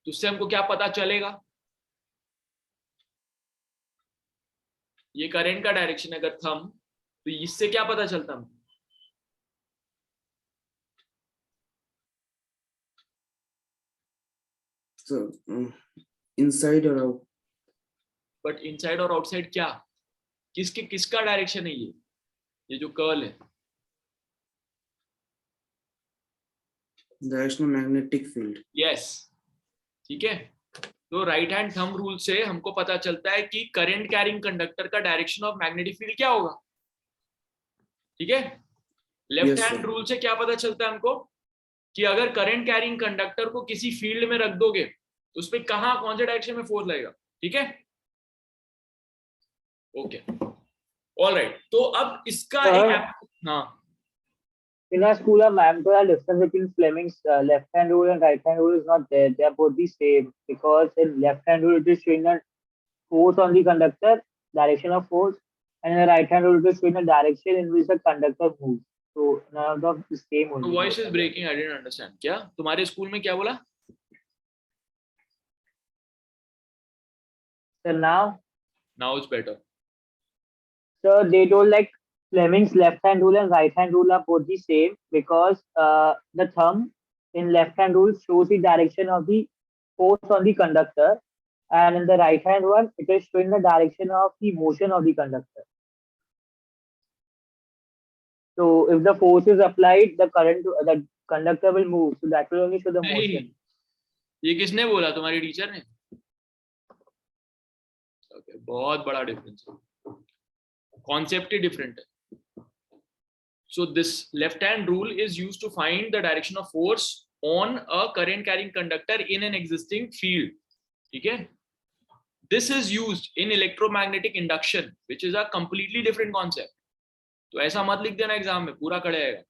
Speaker 1: तो उससे हमको क्या पता चलेगा? ये करंट का डायरेक्शन अगर थंब, तो इससे क्या पता चलता हमको?
Speaker 2: So inside or out?
Speaker 1: But inside और आउटसाइड क्या, किसका डायरेक्शन है ये जो कर्ल है?
Speaker 2: Direction of magnetic field.
Speaker 1: Yes, ठीक है। तो राइट हैंड थंब रूल से हमको पता चलता है कि करंट कैरिंग कंडक्टर का डायरेक्शन ऑफ मैग्नेटिक फील्ड क्या होगा। ठीक है, left
Speaker 2: Yes,
Speaker 1: hand
Speaker 2: sir.
Speaker 1: Rule से क्या पता चलता है हमको कि अगर करंट कैरिंग कंडक्टर को किसी फील्ड में रख दोगे तो उस पर कौन से डायरेक्शन में फोर्स लगेगा। ठीक है, ओके, ऑलराइट। तो अब इसका हाँ,
Speaker 4: In our school, our ma'am told the difference between Fleming's left-hand rule and right-hand rule is not there. They are both the same because in left-hand rule it is showing the force on the conductor, direction of force, and in the right-hand rule it is showing the direction in which the conductor moves. So none of them is same only.
Speaker 1: Voice is breaking, I didn't understand. क्या तुम्हारे स्कूल में क्या बोला?
Speaker 4: So
Speaker 1: now it's better.
Speaker 4: so they told like Fleming's left-hand rule and right-hand rule are both the same because the thumb in left-hand rule shows the direction of the force on the conductor, and in the right-hand one it is showing the direction of the motion of the conductor. So if the force is applied, the conductor will move. So that will only show the
Speaker 1: नहीं,
Speaker 4: motion.
Speaker 1: ये किसने बोला? तुम्हारी टीचर ने? Okay, बहुत बड़ा डिफरेंस है, कॉन्सेप्ट ही डिफरेंट है। So this left hand rule is used to find the direction of force on a current carrying conductor in an existing field. ठीक है, this is used in electromagnetic induction which is a completely different concept. तो ऐसा मत लिख देना एग्जाम में, पूरा कड़े आएगा।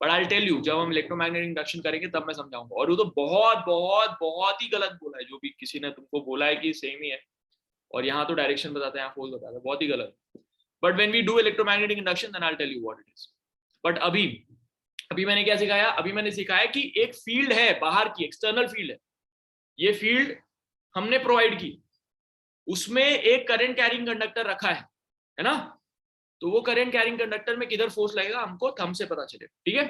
Speaker 1: बट आई टेल यू, जब हम इलेक्ट्रोमैग्नेटिक इंडक्शन करेंगे तब मैं समझाऊंगा। और वो तो बहुत बहुत बहुत ही गलत बोला है, जो भी किसी ने तुमको बोला है कि सेम ही है और यहाँ तो डायरेक्शन बताता है, यहाँ फोर्स बताता है, बहुत ही गलत। But when we do electromagnetic induction then I will tell you what it is. But अभी मैंने क्या सिखाया? अभी मैंने सिखाया कि एक फील्ड है बाहर की, एक्सटर्नल फील्ड है, ये फील्ड हमने प्रोवाइड की, उसमें एक करंट कैरिंग कंडक्टर रखा है ना, तो वो करंट कैरिंग कंडक्टर में किधर फोर्स लगेगा हमको थंब से पता चलेगा। ठीक है,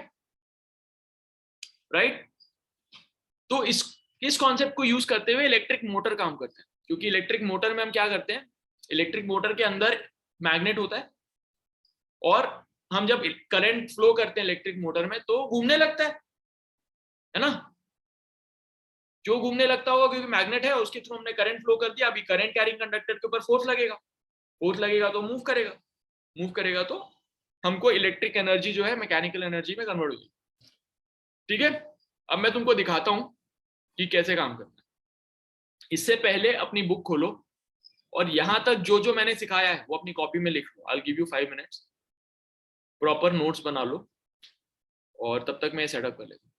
Speaker 1: राइट। तो इस कॉन्सेप्ट को यूज करते हुए इलेक्ट्रिक मोटर काम करते हैं, क्योंकि इलेक्ट्रिक मोटर में हम क्या करते हैं, इलेक्ट्रिक मोटर के अंदर मैग्नेट होता है और हम जब करंट फ्लो करते हैं इलेक्ट्रिक मोटर में तो घूमने लगता है ना, जो घूमने लगता होगा क्योंकि मैग्नेट है, उसके थ्रू हमने करंट फ्लो कर दिया। अभी करंट कैरिंग कंडक्टर के ऊपर फोर्स लगेगा, फोर्स लगेगा तो मूव करेगा, मूव करेगा तो हमको इलेक्ट्रिक एनर्जी जो है मैकेनिकल एनर्जी में कन्वर्ट हो जाएगी। ठीक है, अब मैं तुमको दिखाता हूं कि कैसे काम करना है। इससे पहले अपनी बुक खोलो और यहां तक जो जो मैंने सिखाया है वो अपनी कॉपी में लिख लो। I will give you 5 minutes, proper notes बना लो और तब तक मैं सेटअप कर लेता हूँ।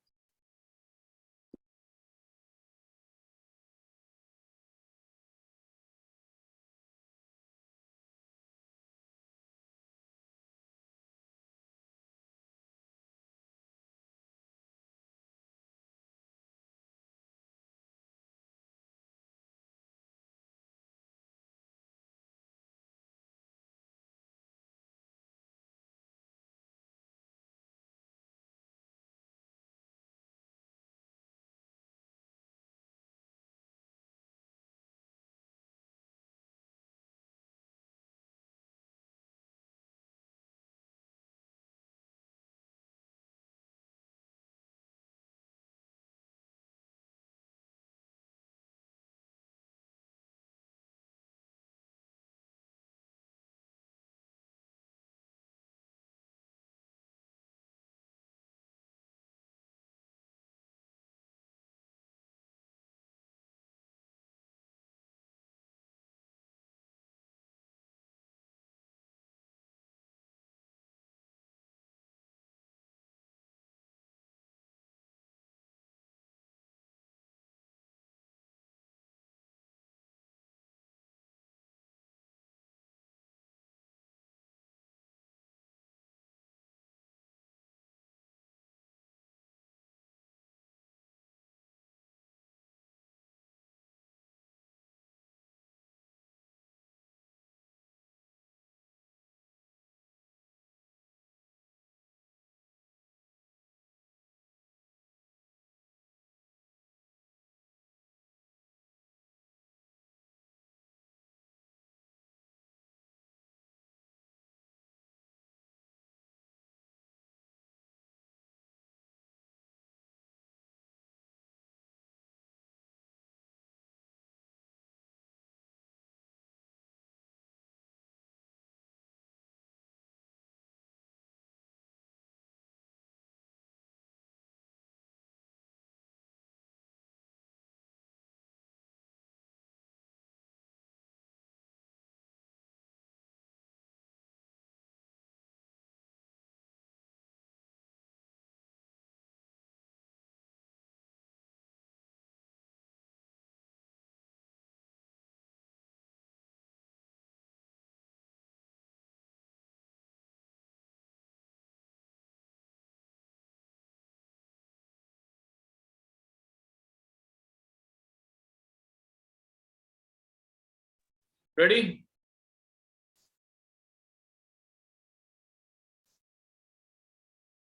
Speaker 1: रेडी?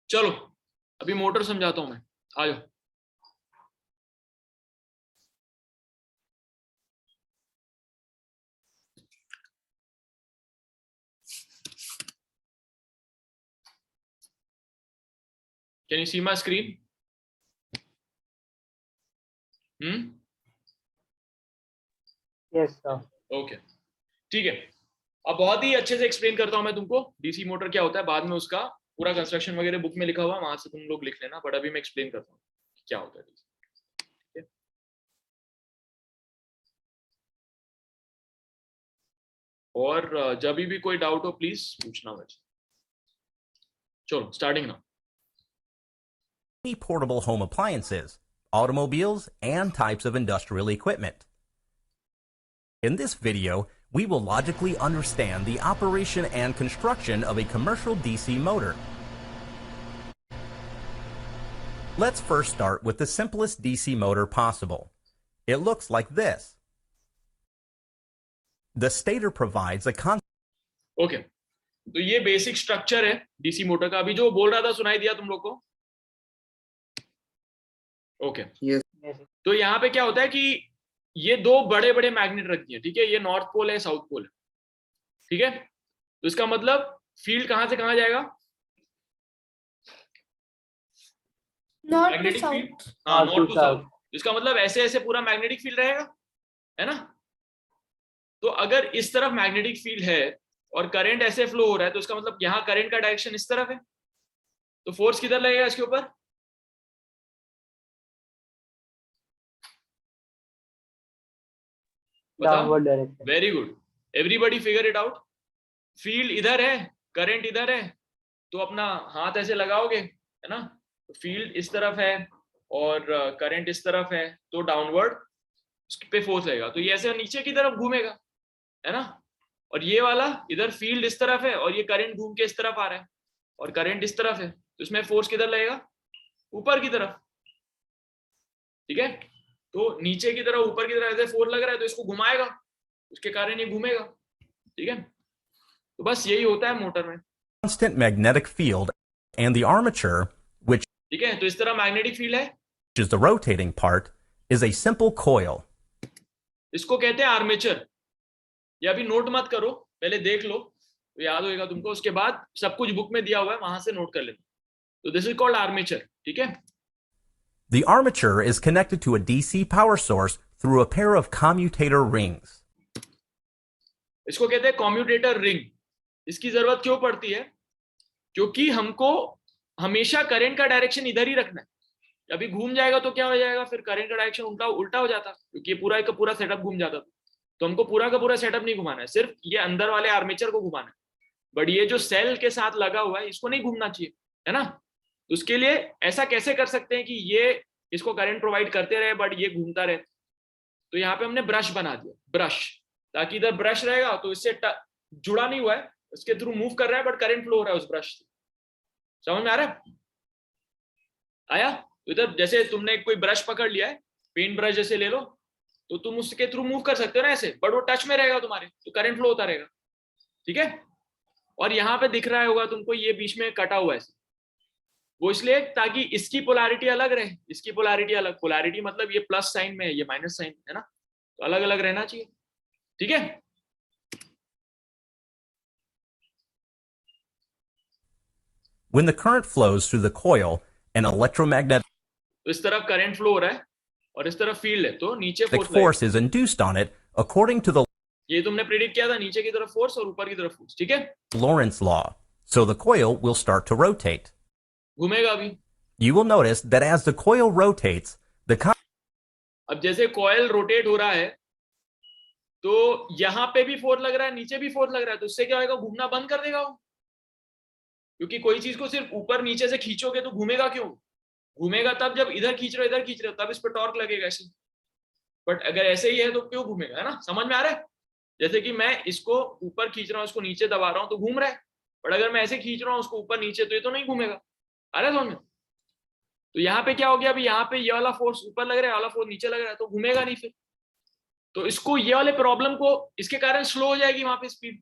Speaker 1: चलो अभी मोटर समझाता हूं मैं, आ जाओ। Can you see my screen?
Speaker 4: Yes, sir.
Speaker 1: Okay, ठीक है। अब बहुत ही अच्छे से एक्सप्लेन करता हूं मैं तुमको डीसी मोटर क्या होता है। बाद में उसका पूरा कंस्ट्रक्शन वगैरह बुक में लिखा हुआ है, वहां से तुम लोग लिख लेना, बट अभी मैं एक्सप्लेन करता हूँ क्या होता है DC। और जब भी कोई डाउट हो प्लीज पूछना मुझे। चलो स्टार्टिंग ना।
Speaker 8: Portable home appliances, automobiles, and types of industrial equipment. In this video, we will logically understand the operation and construction of a commercial DC motor. Let's first start with the simplest DC motor possible. It looks like this. The stator provides a
Speaker 1: okay, तो ये बेसिक स्ट्रक्चर है डीसी मोटर का। अभी जो बोल रहा था सुनाई दिया तुम लोग को? Okay
Speaker 2: Yes.
Speaker 4: Yes.
Speaker 1: तो यहाँ पे क्या होता है कि ये दो बड़े बड़े मैग्नेट रख दिए, ठीक है। ये नॉर्थ पोल है, साउथ पोल है, ठीक है। तो इसका मतलब फील्ड कहां से कहां जाएगा?
Speaker 6: North to
Speaker 1: magnetic field,
Speaker 6: south.
Speaker 1: हाँ,
Speaker 4: North
Speaker 1: north
Speaker 4: to
Speaker 1: to south. इसका मतलब ऐसे ऐसे पूरा मैग्नेटिक फील्ड रहेगा, है ना। तो अगर इस तरफ मैग्नेटिक फील्ड है और करंट ऐसे फ्लो हो रहा है, तो इसका मतलब यहाँ करंट का डायरेक्शन इस तरफ है, तो फोर्स किधर लगेगा इसके ऊपर?
Speaker 4: Downward direction.
Speaker 1: Very good, everybody figure it out. Field इधर है, करंट इधर है, तो अपना हाथ ऐसे लगाओगे, है ना? फील्ड इस तरफ है और करंट इस तरफ है, तो डाउनवर्ड पे फोर्स लगेगा, तो ये ऐसे नीचे की तरफ घूमेगा, है ना? और ये वाला इधर फील्ड इस तरफ है और ये करंट घूम के इस तरफ आ रहा है और करंट इस तरफ है, तो इसमें फोर्स किधर लगेगा? ऊपर की तरफ. ठीक है, तो नीचे की तरफ ऊपर की तरफ ऐसे फोर्स लग रहा है, तो इसको घुमाएगा, उसके कारण ये घूमेगा. ठीक है, तो बस यही होता है मोटर में.
Speaker 8: Constant magnetic field and the armature, which
Speaker 1: ठीक है, तो इस तरह मैग्नेटिक फील्ड है,
Speaker 8: is the rotating part, is a simple coil.
Speaker 1: इसको कहते हैं आर्मेचर. ये अभी नोट मत करो, पहले देख लो तो याद होएगा तुमको, उसके बाद सब कुछ बुक में दिया हुआ है, वहां से नोट कर लेना. तो दिस इज कॉल्ड आर्मेचर. ठीक है,
Speaker 8: The armature is connected to a DC power source through a pair of commutator rings.
Speaker 1: इसको कहते हैं कम्यूटेटर रिंग. इसकी जरूरत क्यों पड़ती है? क्योंकि हमको हमेशा करंट का डायरेक्शन इधर ही रखना है. अभी घूम जाएगा तो क्या हो जाएगा, फिर करंट का डायरेक्शन उल्टा हो जाता, क्योंकि ये पूरा का पूरा सेटअप घूम जाता. तो हमको पूरा का पूरा सेटअप नहीं घुमाना है, सिर्फ ये अंदर वाले आर्मेचर को घुमाना है. बट ये जो सेल के साथ लगा हुआ है इसको नहीं घूमना चाहिए, है ना? तो उसके लिए ऐसा कैसे कर सकते हैं कि ये इसको करंट प्रोवाइड करते रहे बट ये घूमता रहे? तो यहाँ पे हमने ब्रश बना दिया, ब्रश, ताकि इधर ब्रश रहेगा तो इससे जुड़ा नहीं हुआ है, इसके थ्रू मूव कर रहा है बट करंट फ्लो हो रहा है उस ब्रश से. समझ में आ रहा है? आया? तो इधर जैसे तुमने कोई ब्रश पकड़ लिया है, पेंट ब्रश जैसे ले लो, तो तुम उसके थ्रू मूव कर सकते हो ना ऐसे, बट वो टच में रहेगा तुम्हारे, तो करंट फ्लो होता रहेगा. ठीक है, और यहाँ पे दिख रहा होगा तुमको ये बीच में कटा हुआ है, वो इसलिए ताकि इसकी पोलैरिटी अलग रहे, इसकी पोलैरिटी अलग. पोलैरिटी मतलब ये प्लस साइन में है, ये माइनस साइन है ना, तो अलग अलग रहना चाहिए. ठीक है,
Speaker 8: When the current flows through the coil, an electromagnetic
Speaker 1: तो इस तरफ करंट फ्लो हो रहा है और इस तरफ फील्ड है, तो नीचे force
Speaker 8: force is induced on it according to the
Speaker 1: ये तुमने प्रेडिक्ट किया था, नीचे की तरफ फोर्स और ऊपर की तरफ फोर्स. ठीक है,
Speaker 8: Lorentz law. So the coil will start to rotate.
Speaker 1: घूमेगा अभी.
Speaker 8: You will notice that as the coil rotates, the
Speaker 1: अब जैसे कॉइल रोटेट हो रहा है तो यहां पे भी फोर्स लग रहा है, नीचे भी फोर्स लग रहा है, तो इससे क्या होगा, घूमना बंद कर देगा वो. क्योंकि कोई चीज को सिर्फ ऊपर नीचे से खींचोगे तो घूमेगा क्यों? घूमेगा तब जब इधर खींच रहे हो इधर खींच रहे हो, तब इस पर टॉर्क लगेगा ऐसे. बट अगर ऐसे ही है तो क्यों घूमेगा, है ना? समझ में आ रहा है? जैसे कि मैं इसको ऊपर खींच रहा हूँ, इसको नीचे दबा रहा हूँ तो घूम रहा है, बट अगर मैं ऐसे खींच रहा हूँ उसको ऊपर नीचे तो ये तो नहीं घूमेगा. आ रहा है समझ में? तो यहाँ पे क्या हो गया, अभी यहाँ पे ये वाला फोर्स ऊपर लग रहा है, वाला फोर्स नीचे लग रहा है, तो घूमेगा नहीं फिर. तो इसको ये वाले प्रॉब्लम को, इसके कारण स्लो हो जाएगी वहां पे स्पीड,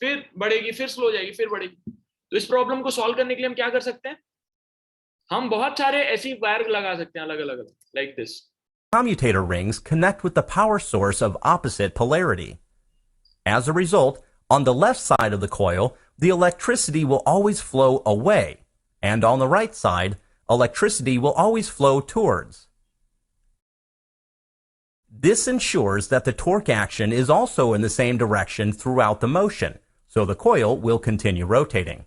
Speaker 1: फिर बढ़ेगी, फिर स्लो हो जाएगी, फिर बढ़ेगी. तो इस प्रॉब्लम को सॉल्व करने के लिए हम क्या कर सकते हैं, हम बहुत सारे ऐसी वायर लगा सकते हैं अलग अलग, like this.
Speaker 8: commutator rings connect with the power source of opposite polarity. As a result, on the left side of the coil, the electricity will always flow away, and on the right side, electricity will always flow towards. This ensures that the torque action is also in the same direction throughout the motion, so the coil will continue rotating.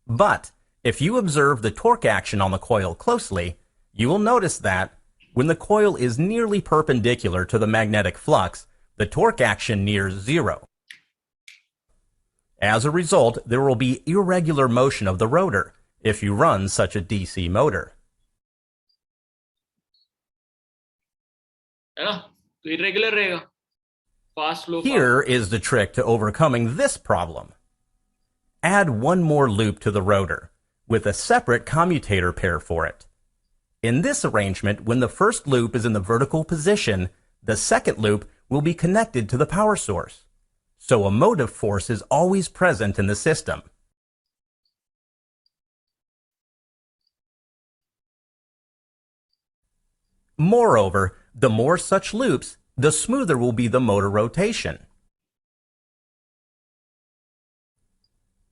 Speaker 8: But if you observe the torque action on the coil closely, you will notice that when the coil is nearly perpendicular to the magnetic flux, the torque action nears zero. As a result, there will be irregular motion of the rotor if you run such a DC motor.
Speaker 1: है ना? तो irregular रहेगा, fast slow.
Speaker 8: Here is the trick to overcoming this problem. Add one more loop to the rotor with a separate commutator pair for it. In this arrangement, when the first loop is in the vertical position, the second loop will be connected to the power source. So a motive force is always present in the system. Moreover, the more such loops, the smoother will be the motor rotation.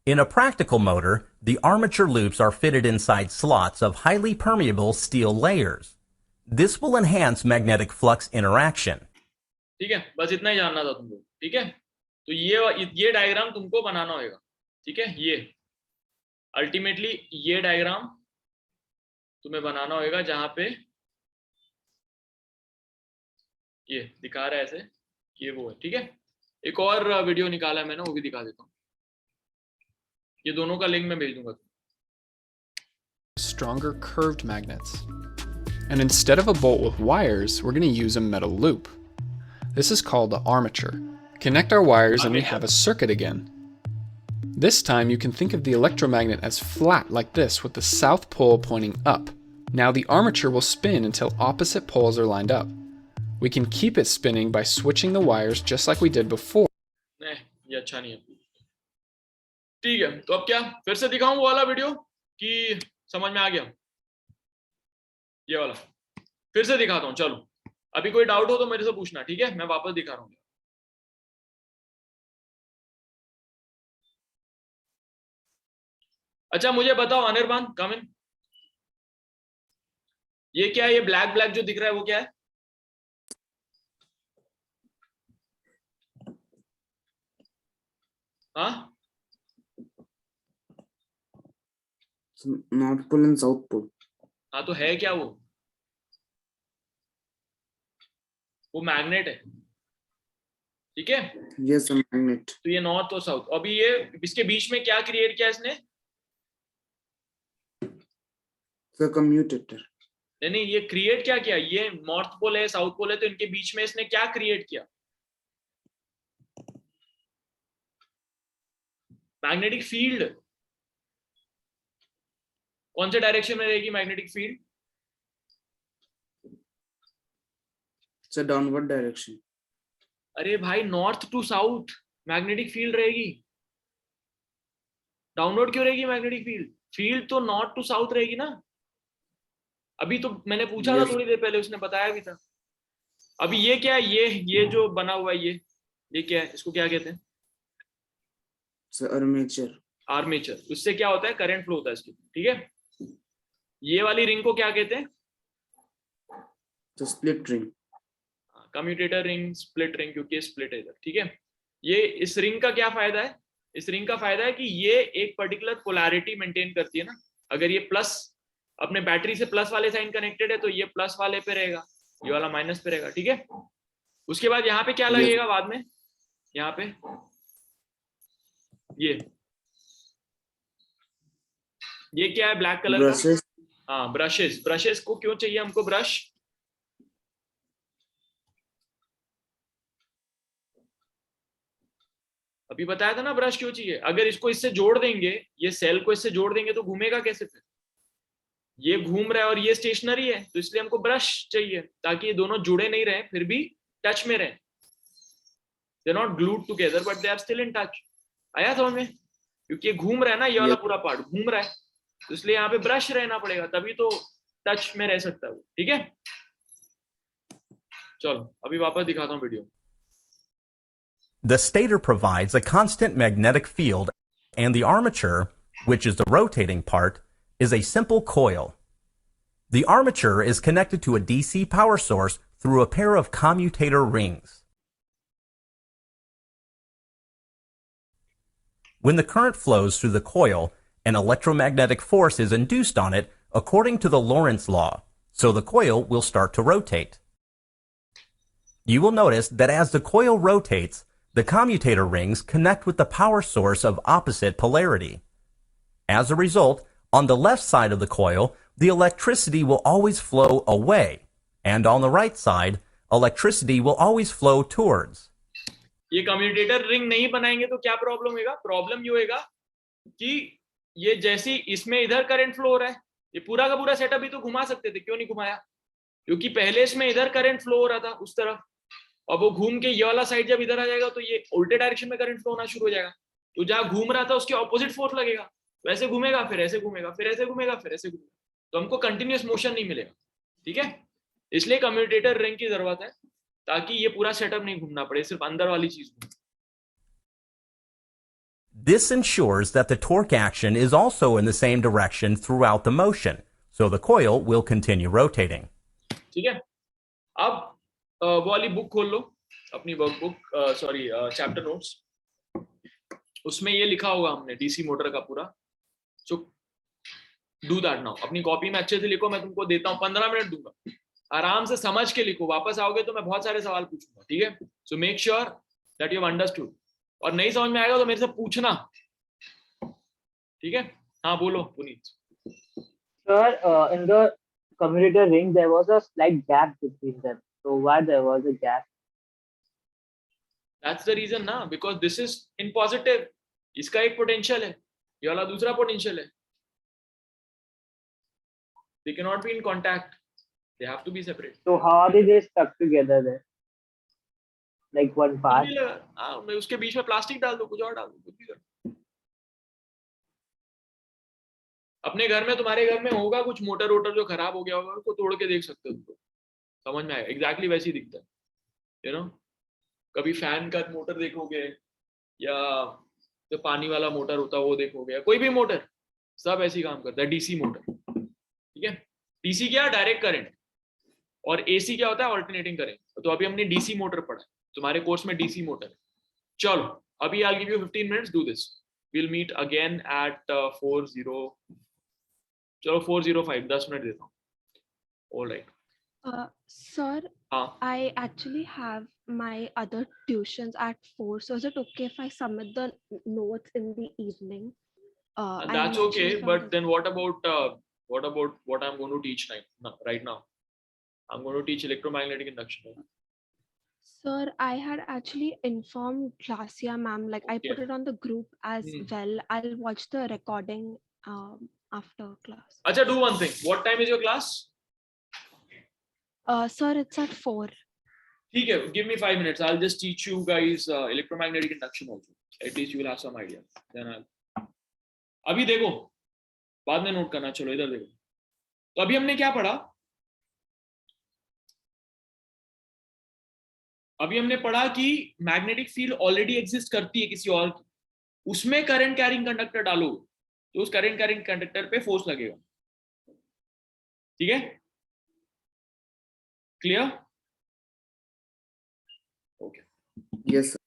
Speaker 8: In a practical motor, the armature loops are fitted inside slots of highly permeable steel layers. This will enhance magnetic flux interaction.
Speaker 1: ठीक है, बस इतना ही जानना था तुमको. ठीक है, तो ये डायग्राम तुमको बनाना होगा, ठीक है। ये अल्टीमेटली ये डायग्राम तुम्हें बनाना होगा जहां पे ये दिखा रहा है ऐसे, ये वो है, ठीक है। एक और वीडियो निकाला है मैंने, वो भी दिखा देता हूँ। ये दोनों का लिंक मैं भेज दूंगा।
Speaker 9: Stronger curved magnets. And instead of a bolt with wires, we're going to use a metal loop. This is called the armature. Connect our wires and we have a circuit again. This time you can think of the electromagnet as flat like this with the south pole pointing up. Now the armature will spin until opposite poles are lined up. We can keep it spinning by switching the wires just like we did before.
Speaker 1: नहीं, ये अच्छा नहीं है। ठीक है, तो अब क्या फिर से दिखाऊं वो वाला वीडियो कि समझ में आ गया? ये वाला फिर से दिखाता हूं। चलो, अभी कोई डाउट हो तो मेरे से पूछना, ठीक है। मैं वापस दिखा रहा हूँ। अच्छा, मुझे बताओ अनिर्बान, कम इन। ये क्या है? ये ब्लैक ब्लैक जो दिख रहा है वो क्या है? हाँ,
Speaker 2: north pole and south pole.
Speaker 1: हाँ, तो है क्या वो? वो मैग्नेट है, ठीक है।
Speaker 2: Yes, magnet.
Speaker 1: तो ये नॉर्थ और साउथ। अभी ये इसके बीच में क्या क्रिएट किया इसने?
Speaker 2: कम्यूटेटर।
Speaker 1: नहीं, ये क्रिएट क्या किया? ये नॉर्थ पोल है, साउथ पोल है, तो इनके बीच में इसने क्या क्रिएट किया? Magnetic field. कौन से डायरेक्शन में रहेगी मैग्नेटिक फील्ड?
Speaker 2: Downward direction.
Speaker 1: अरे भाई, north to south magnetic field रहेगी। डाउनवर्ड क्यों रहेगी मैग्नेटिक फील्ड? फील्ड तो नॉर्थ टू साउथ रहेगी ना। अभी तो मैंने पूछा था थोड़ी देर पहले, उसने बताया भी था। अभी ये क्या है? ये जो बना हुआ है ये क्या है? इसको क्या कहते हैं?
Speaker 2: आर्मेचर।
Speaker 1: आर्मेचर। उससे क्या होता है? करंट फ्लो होता है इसके, ठीक है। ये वाली रिंग को क्या कहते हैं?
Speaker 2: Split ring.
Speaker 1: Commutator ring, split ring, क्योंकि स्प्लिट है इधर, ठीक है। ये इस रिंग का क्या फायदा है? इस रिंग का फायदा है कि ये एक पर्टिकुलर पोलैरिटी मेंटेन करती है ना। अगर ये प्लस अपने बैटरी से प्लस वाले साइन कनेक्टेड है तो ये प्लस वाले पे रहेगा, ये वाला माइनस पे रहेगा, ठीक है। उसके बाद यहाँ पे क्या लगेगा बाद में? यहाँ पे ये क्या है? ब्लैक कलर का। हाँ, ब्रशेस। ब्रशेस को क्यों चाहिए हमको ब्रश? अभी बताया था ना ब्रश क्यों चाहिए। अगर इसको इससे जोड़ देंगे, ये सेल को इससे जोड़ देंगे तो घूमेगा कैसे फिर? ये घूम रहा है और ये स्टेशनरी है, तो इसलिए हमको ब्रश चाहिए ताकि ये दोनों जुड़े नहीं रहे, फिर भी टच में रहे। They not glued together but they are still in touch. आया समझ में? क्योंकि ये घूम रहा है ना, ये वाला पूरा पार्ट घूम रहा है, तो इसलिए यहाँ पे ब्रश रहना पड़ेगा, तभी तो टच में रह सकता है वो, ठीक है। चलो, अभी वापस दिखाता हूँ video.
Speaker 8: The stator provides a constant magnetic field, and the armature, which is the rotating part, is a simple coil. The armature is connected to a DC power source through a pair of commutator rings. When the current flows through the coil, an electromagnetic force is induced on it according to the Lorentz law, so the coil will start to rotate. You will notice that as the coil rotates, the commutator rings connect with the power source of opposite polarity. As a result, on the left side of the coil, the electricity will always flow away, and on the right side, electricity will always flow towards.
Speaker 1: ये कम्यूटेटर रिंग नहीं बनाएंगे तो क्या प्रॉब्लम होगा? प्रॉब्लम ये होगा कि ये जैसी इसमें इधर करंट फ्लो हो रहा है, ये पूरा का पूरा सेटअप भी तो घुमा सकते थे, क्यों नहीं घुमाया? क्योंकि पहले इसमें इधर करंट फ्लो हो रहा था उस तरफ, अब वो घूम के ये वाला साइड जब इधर आ जाएगा तो ये उल्टे डायरेक्शन में करंट फ्लो होना शुरू हो जाएगा। तो जहां घूम रहा था उसके ऑपोजिट फोर्स लगेगा, तो ऐसे घूमेगा, फिर ऐसे घूमेगा, फिर ऐसे घूमेगा, फिर ऐसे घूमेगा, तो हमको कंटिन्यूअस मोशन नहीं मिलेगा, ठीक है। इसलिए कम्यूटेटर रिंग की जरूरत है ताकि ये पूरा सेटअप नहीं घूमना पड़े, सिर्फ अंदर वाली चीज घूमे।
Speaker 8: This ensures that the torque action is also in the same direction throughout the motion, so the coil will continue rotating.
Speaker 1: ठीक है। अब वो वाली बुक खोल लो, अपनी वर्कबुक, सॉरी चैप्टर नोट्स, उसमें ये लिखा होगा हमने डीसी मोटर का पूरा. So do that now. अपनी कॉपी में अच्छे से लिखो, मैं तुमको देता हूँ 15 मिनट दूंगा, आराम से समझ के लिखो. वापस आओगे तो मैं बहुत सारे सवाल पूछूंगा, ठीक है. So make sure that you have understood. और नहीं समझ में आएगा तो मेरे से पूछना, ठीक है. हाँ बोलो Puneet.
Speaker 4: Sir, in the commutator ring, there was a slight gap between them. So why there was a gap?
Speaker 1: That's the reason ना, because this is in positive. इसका एक पोटेंशियल है, ये वाला दूसरा पोटेंशियल है. They cannot be in contact. They have to be separate.
Speaker 4: So how are they stuck together then? Like one part?
Speaker 1: हाँ, मैं उसके बीच में प्लास्टिक डाल दो, कुछ और डाल दो, कुछ भी कर. अपने घर में, तुम्हारे घर में होगा कुछ मोटर वोटर जो खराब हो गया होगा, उसको तोड़ के देख सकते हो, तुमको समझ में आएगा. एग्जैक्टली वैसे ही दिखता है, यू नो. कभी फैन का मोटर देखोगे, या जो पानी वाला मोटर होता है वो देखोगे, कोई भी मोटर, सब ऐसे ही काम करता है. डीसी मोटर, ठीक है. डीसी क्या, डायरेक्ट करंट, और एसी क्या होता है, ऑल्टरनेटिंग करंट. तो अभी हमने डीसी मोटर पढ़ा, तुम्हारे कोर्स में डीसी मोटर. चलो अभी I'll give you 15 minutes, do this. We'll meet again at 4:05. 10 minute देता हूँ. All right.
Speaker 5: Sir,
Speaker 1: हाँ.
Speaker 5: I actually have my other tuitions at 4. So is it okay if I submit the notes in the evening? I
Speaker 1: That's
Speaker 5: mentioned
Speaker 1: okay,
Speaker 5: from
Speaker 1: but
Speaker 5: the-
Speaker 1: then what about what I'm going to teach right now? I'm going to teach electromagnetic induction.
Speaker 5: Sir, I had actually informed Glacia ma'am, like I put
Speaker 1: Okay.
Speaker 5: it on the group as
Speaker 1: Hmm.
Speaker 5: well. I'll watch the recording after class.
Speaker 1: Acha, do one thing. What time is your class?
Speaker 5: Sir, it's at 4.
Speaker 1: ठीक है, give me 5 minutes. I'll just teach you guys electromagnetic induction also. At least you will have some idea. Then अभी देखो, बाद में नोट करना. चलो इधर देखो. तो अभी हमने क्या पढ़ा? अभी हमने पढ़ा कि मैग्नेटिक फील्ड ऑलरेडी एग्जिस्ट करती है किसी और की, उसमें करंट कैरिंग कंडक्टर डालो तो उस करंट कैरिंग कंडक्टर पे फोर्स लगेगा. ठीक है, क्लियर? ओके.
Speaker 2: Yes, sir.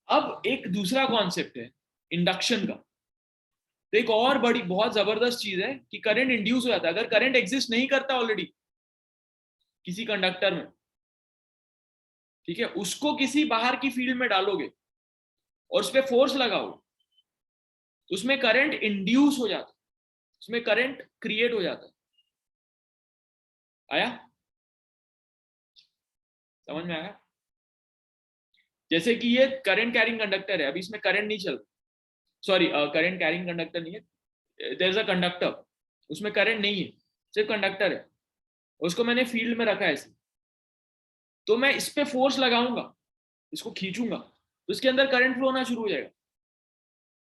Speaker 1: अब एक दूसरा कॉन्सेप्ट है इंडक्शन का. तो एक और बड़ी बहुत जबरदस्त चीज है कि करंट इंड्यूस हो जाता है. अगर करंट एग्जिस्ट नहीं करता ऑलरेडी किसी कंडक्टर में, ठीक है, उसको किसी बाहर की फील्ड में डालोगे और उस पर फोर्स लगाओ तो उसमें करंट इंड्यूस हो जाता है, उसमें करंट क्रिएट हो जाता है. आया समझ में? आया? जैसे कि ये करंट कैरिंग कंडक्टर है, अभी इसमें करंट नहीं चल, सॉरी करंट कैरिंग कंडक्टर नहीं है, देयर इज अ कंडक्टर, उसमें करंट नहीं है, सिर्फ कंडक्टर है, उसको मैंने फील्ड में रखा है ऐसे. तो मैं इस पे फोर्स लगाऊंगा, इसको खींचूंगा तो इसके अंदर करंट फ्लो होना शुरू हो जाएगा.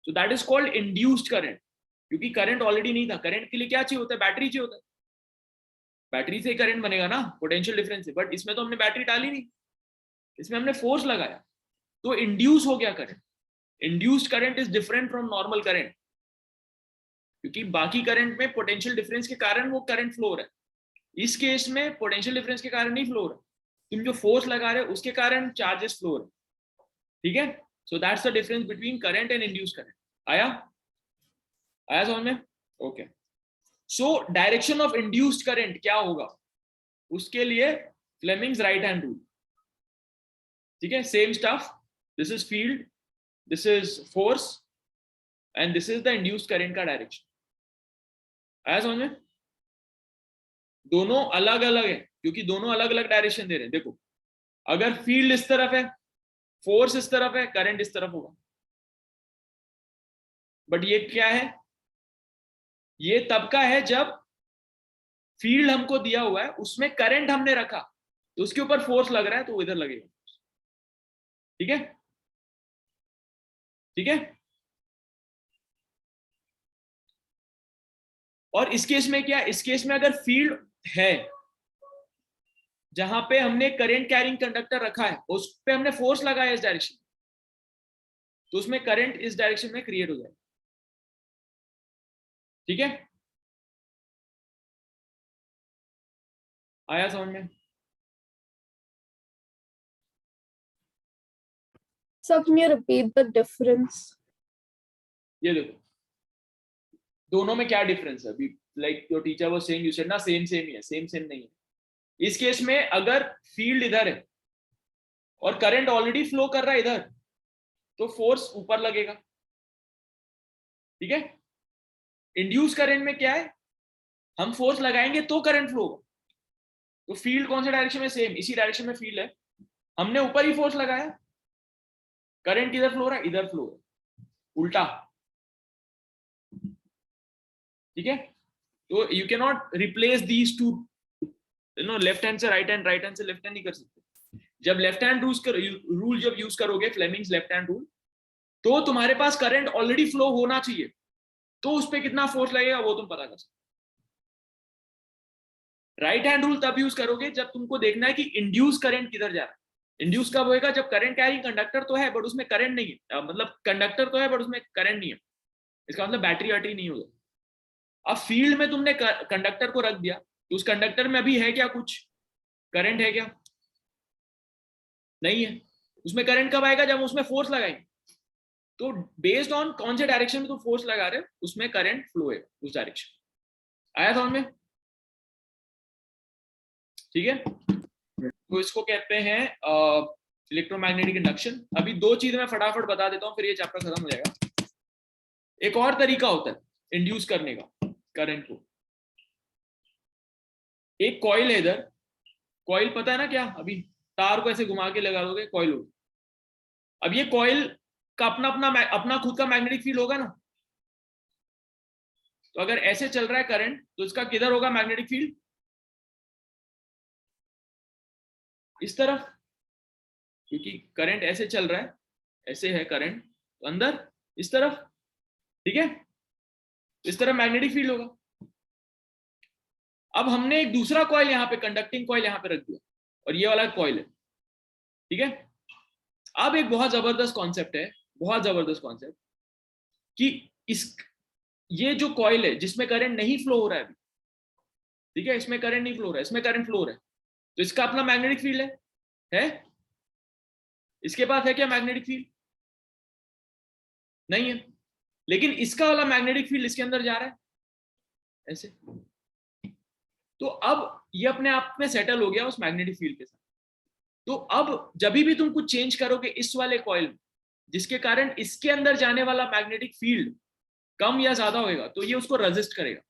Speaker 1: So that is called induced current, क्योंकि करंट ऑलरेडी नहीं था. करंट के लिए क्या चाहिए होता है? बैटरी चाहिए होता है. बैटरी से करंट बनेगा ना, पोटेंशियल डिफरेंस से. बट इसमें तो हमने बैटरी डाली नहीं, इसमें हमने फोर्स लगाया तो इंड्यूस हो गया current. Induced current is different from normal current, क्योंकि बाकी करंट में पोटेंशियल डिफरेंस के कारण वो करंट फ्लो हो रहा है. इस केस में पोटेंशियल डिफरेंस के कारण नहीं फ्लो हो रहा, तुम जो फोर्स लगा रहे हो उसके कारण चार्जेस फ्लो हो रहे. ठीक है, so that's the difference between current and induced current. आया समझ में? Okay. So direction of induced current क्या होगा, उसके लिए फ्लेमिंग्स राइट हैंड रूल. ठीक है, same stuff. This is field, this is force and this is the induced current का डायरेक्शन. आया समझ में? दोनों अलग अलग है क्योंकि दोनों अलग अलग डायरेक्शन दे रहे हैं. देखो, अगर फील्ड इस तरफ है, फोर्स इस तरफ है, करंट इस तरफ होगा. बट ये क्या है? ये तब का है जब फील्ड हमको दिया हुआ है, उसमें करंट हमने रखा तो उसके ऊपर फोर्स लग रहा है तो वो इधर लगेगा. ठीक है, ठीक है. और इस केस में क्या? इस केस में अगर फील्ड है जहां पे हमने करंट कैरिंग कंडक्टर रखा है, उस पे हमने फोर्स लगाया इस डायरेक्शन, तो उसमें करंट इस डायरेक्शन में क्रिएट हो जाएगा. ठीक है, आया समझ में?
Speaker 6: Sir, can you repeat the difference?
Speaker 1: ये देखो दोनों में क्या डिफरेंस है अभी, like your teacher was saying, you said ना सेम सेम ही है, सेम सेम नहीं है। इस केस में अगर फील्ड इधर है और करंट ऑलरेडी फ्लो कर रहा है इधर, तो फोर्स ऊपर लगेगा, ठीक है। इंड्यूस करंट में क्या है, हम फोर्स लगाएंगे तो करंट फ्लो होगा, तो फील्ड कौन से डायरेक्शन में, सेम इसी डायरेक्शन में फील्ड है, हमने ऊपर ही फोर्स लगाया, करंट किधर फ्लो हो रहा है, इधर फ्लो हो रहा है, उल्टा, ठीक है। तो you can not replace these two, you know, left hand से राइट हैंड, राइट हैंड से लेफ्ट हैंड नहीं कर सकते। जब लेफ्ट हैंड रूल जब यूज करोगे, फ्लेमिंग्स लेफ्ट हैंड रूल, तो तुम्हारे पास करंट ऑलरेडी फ्लो होना चाहिए, तो उस पर कितना फोर्स लगेगा वो तुम पता कर सकते। राइट हैंड रूल तब यूज करोगे जब तुमको देखना है कि इंड्यूस करंट किधर जा रहा है। इंड्यूस कब होएगा, जब करंट कैरिंग कंडक्टर तो है बट उसमें करंट नहीं है, मतलब कंडक्टर तो है बट उसमें करंट नहीं है, इसका मतलब बैटरी वैटरी नहीं होगा। अब फील्ड में तुमने कंडक्टर को रख दिया, तो उस कंडक्टर में अभी है क्या, कुछ करंट है क्या, नहीं है। उसमें करंट कब आएगा, जब उसमें फोर्स लगाएंगे। तो बेस्ड ऑन कौन से डायरेक्शन में तुम फोर्स लगा रहे हो, उसमें करंट फ्लो है उस डायरेक्शन। आया समझ में, ठीक है। तो इसको कहते हैं इलेक्ट्रोमैग्नेटिक इंडक्शन। अभी दो चीजें मैं फटाफट बता देता हूं, फिर ये चैप्टर खत्म हो जाएगा। एक और तरीका होता है इंड्यूस करने का करंट को। एक कॉइल है इधर, कॉइल पता है ना क्या, अभी तार को ऐसे घुमा के लगा दोगे कॉइल होगी। अब ये कॉइल का अपना खुद का मैग्नेटिक फील्ड होगा ना, तो अगर ऐसे चल रहा है करंट, तो इसका किधर होगा मैग्नेटिक फील्ड, इस तरफ, क्योंकि करंट ऐसे चल रहा है, ऐसे है करंट, तो अंदर इस तरफ, ठीक है, इस तरफ मैग्नेटिक फील्ड होगा। अब हमने एक दूसरा कॉइल यहाँ पे, कंडक्टिंग कॉइल यहाँ पे रख दिया, और ये वाला कॉइल है, ठीक है। अब एक बहुत जबरदस्त कॉन्सेप्ट है, बहुत जबरदस्त कॉन्सेप्ट, कि ये जो कॉइल है जिसमें करंट नहीं फ्लो हो रहा है अभी, ठीक है, इसमें करंट नहीं फ्लो हो रहा है, इसमें करंट फ्लो हो रहा है, तो इसका अपना मैग्नेटिक फील्ड है? इसके पास है क्या मैग्नेटिक फील्ड? नहीं है। लेकिन इसका वाला मैग्नेटिक फील्ड इसके अंदर जा रहा है ऐसे, तो अब ये अपने आप में सेटल हो गया उस मैग्नेटिक फील्ड के साथ। तो अब जब भी तुम कुछ चेंज करोगे इस वाले कॉइल में, जिसके कारण इसके अंदर जाने वाला मैग्नेटिक फील्ड कम या ज्यादा होगा, तो ये उसको रेजिस्ट करेगा।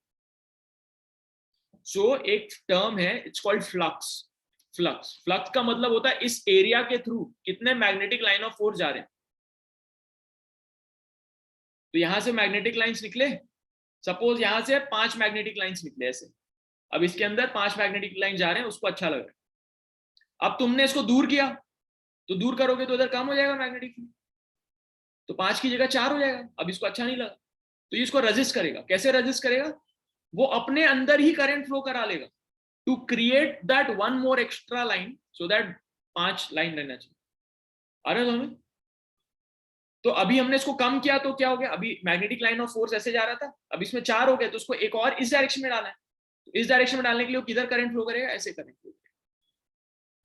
Speaker 1: सो एक टर्म है, इट्स कॉल्ड फ्लक्स। फ्लक्स का मतलब होता है इस एरिया के थ्रू कितने मैग्नेटिक लाइन ऑफ फोर्स जा रहे हैं। तो यहां से मैग्नेटिक लाइंस निकले, सपोज यहां से 5 मैग्नेटिक लाइंस निकले ऐसे, अब इसके अंदर 5 मैग्नेटिक लाइन जा रहे हैं, उसको अच्छा लग रहा है। अब तुमने इसको दूर किया, तो दूर करोगे तो इधर कम हो जाएगा मैग्नेटिक फील्ड, तो 5 की जगह 4 हो जाएगा। अब इसको अच्छा नहीं लगा, तो ये इसको रेजिस्ट करेगा। कैसे रेजिस्ट करेगा, वो अपने अंदर ही करंट फ्लो करा लेगा to create that one more extra line, so that 5 line रहना चाहिए। आ रहा है हमें? तो अभी हमने इसको कम किया तो क्या हो गया, अभी मैग्नेटिक लाइन ऑफ फोर्स ऐसे जा रहा था, अब इसमें 4 हो गया, तो उसको एक और इस डायरेक्शन में डालना है। तो इस डायरेक्शन में डालने के लिए वो किधर करंट फ्लो करेगा, ऐसे करंट फ्लो करेगा।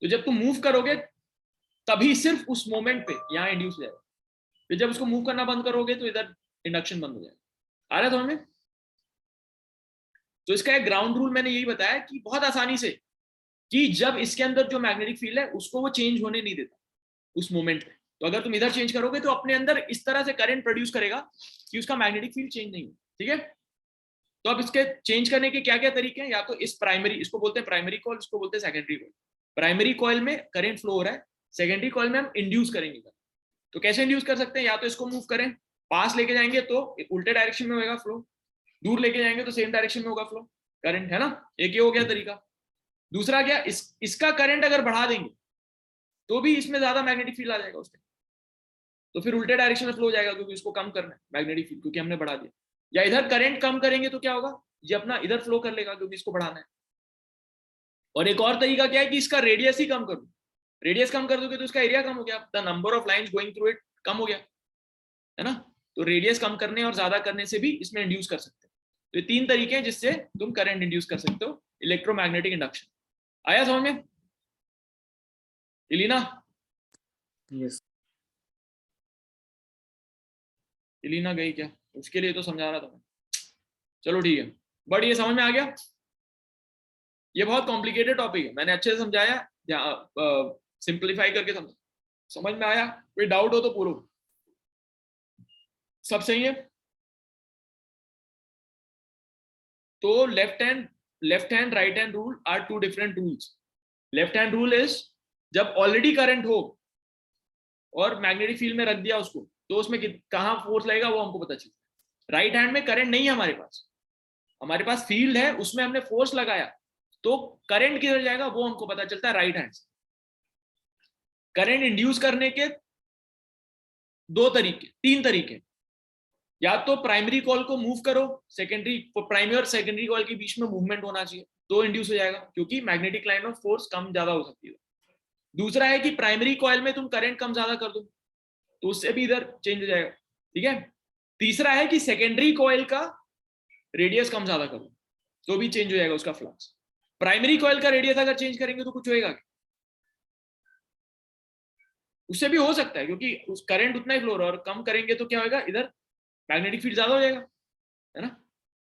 Speaker 1: तो जब तुम मूव करोगे तभी सिर्फ उस मोमेंट पे यहाँ इंड्यूस हो जाएगा, फिर जब उसको मूव करना बंद करोगे तो इधर इंडक्शन बंद हो जाएगा। आ रहा था हमें? तो इसका एक ग्राउंड रूल मैंने यही बताया कि बहुत आसानी से, कि जब इसके अंदर जो मैग्नेटिक फील्ड है उसको वो चेंज होने नहीं देता उस मोमेंट पे। तो अगर तुम इधर चेंज करोगे तो अपने अंदर इस तरह से करंट प्रोड्यूस करेगा कि उसका मैग्नेटिक फील्ड चेंज नहीं हो, ठीक है। तो अब इसके चेंज करने के क्या क्या तरीके हैं, या तो इस प्राइमरी, इसको बोलते हैं प्राइमरी कॉइल, इसको बोलते हैं सेकेंडरी कॉइल। प्राइमरी कॉइल में करंट फ्लो हो रहा है, सेकेंडरी कॉइल में हम इंड्यूस करेंगे। तो कैसे इंड्यूस कर सकते हैं, या तो इसको मूव करें, पास लेके जाएंगे तो उल्टे डायरेक्शन में होगा फ्लो, दूर लेके जाएंगे तो सेम डायरेक्शन में होगा फ्लो करंट, है ना। एक ये हो गया तरीका। दूसरा क्या, इसका करंट अगर बढ़ा देंगे तो भी इसमें ज्यादा मैग्नेटिक फील्ड आ जाएगा उसमें, तो फिर उल्टे डायरेक्शन में फ्लो हो जाएगा, क्योंकि इसको कम करना है मैग्नेटिक फील्ड, क्योंकि हमने बढ़ा दिया। या इधर करंट कम करेंगे तो क्या होगा, ये अपना इधर फ्लो कर लेगा, क्योंकि इसको बढ़ाना है। और एक और तरीका क्या है कि इसका रेडियस ही कम कर दो, रेडियस कम कर दोगे तो इसका एरिया कम हो गया, the number of lines going through it come हो गया, है ना। तो रेडियस कम करने और ज्यादा करने से भी इसमें इंड्यूस कर सकते हो। तो ये 3 तरीके हैं जिससे तुम करंट इंड्यूस कर सकते हो, इलेक्ट्रोमैग्नेटिक इंडक्शन। आया समझ में इलीना?
Speaker 2: Yes.
Speaker 1: इलीना गई क्या? उसके लिए तो समझा रहा था मैं। चलो ठीक है, बट ये समझ में आ गया? ये बहुत कॉम्प्लिकेटेड टॉपिक है, मैंने अच्छे से समझाया, सिंप्लीफाई करके समझ में आया? कोई डाउट हो तो पूछो। सब सही है? तो left hand right hand rule are two different rules. Left hand rule is जब ऑलरेडी करंट हो और मैग्नेटिक फील्ड में रख दिया उसको, तो उसमें कहां फोर्स लगेगा वो हमको पता चलता है। राइट हैंड में करंट नहीं है हमारे पास फील्ड है, उसमें हमने फोर्स लगाया, तो करंट किधर जाएगा वो हमको पता चलता है राइट हैंड से। करंट इंड्यूस करने के तीन तरीके, या तो प्राइमरी कॉइल को मूव करो, प्राइमरी और सेकेंडरी कॉइल के बीच में मूवमेंट होना चाहिए तो इंड्यूस हो जाएगा, क्योंकि मैग्नेटिक लाइन ऑफ फोर्स कम ज्यादा हो सकती है। दूसरा है कि प्राइमरी कॉइल में तुम करंट कम ज्यादा कर दो तो उससे भी इधर चेंज हो जाएगा, ठीक है। तीसरा है कि सेकेंडरी कॉइल का रेडियस कम ज्यादा करो तो भी चेंज हो जाएगा उसका फ्लक्स। प्राइमरी कॉइल का रेडियस अगर चेंज करेंगे तो कुछ होएगा, उससे भी हो सकता है, क्योंकि उस करंट उतना ही फ्लो हो रहा है, और कम करेंगे तो क्या होगा, इधर मैग्नेटिक फील्ड ज्यादा हो जाएगा, है ना,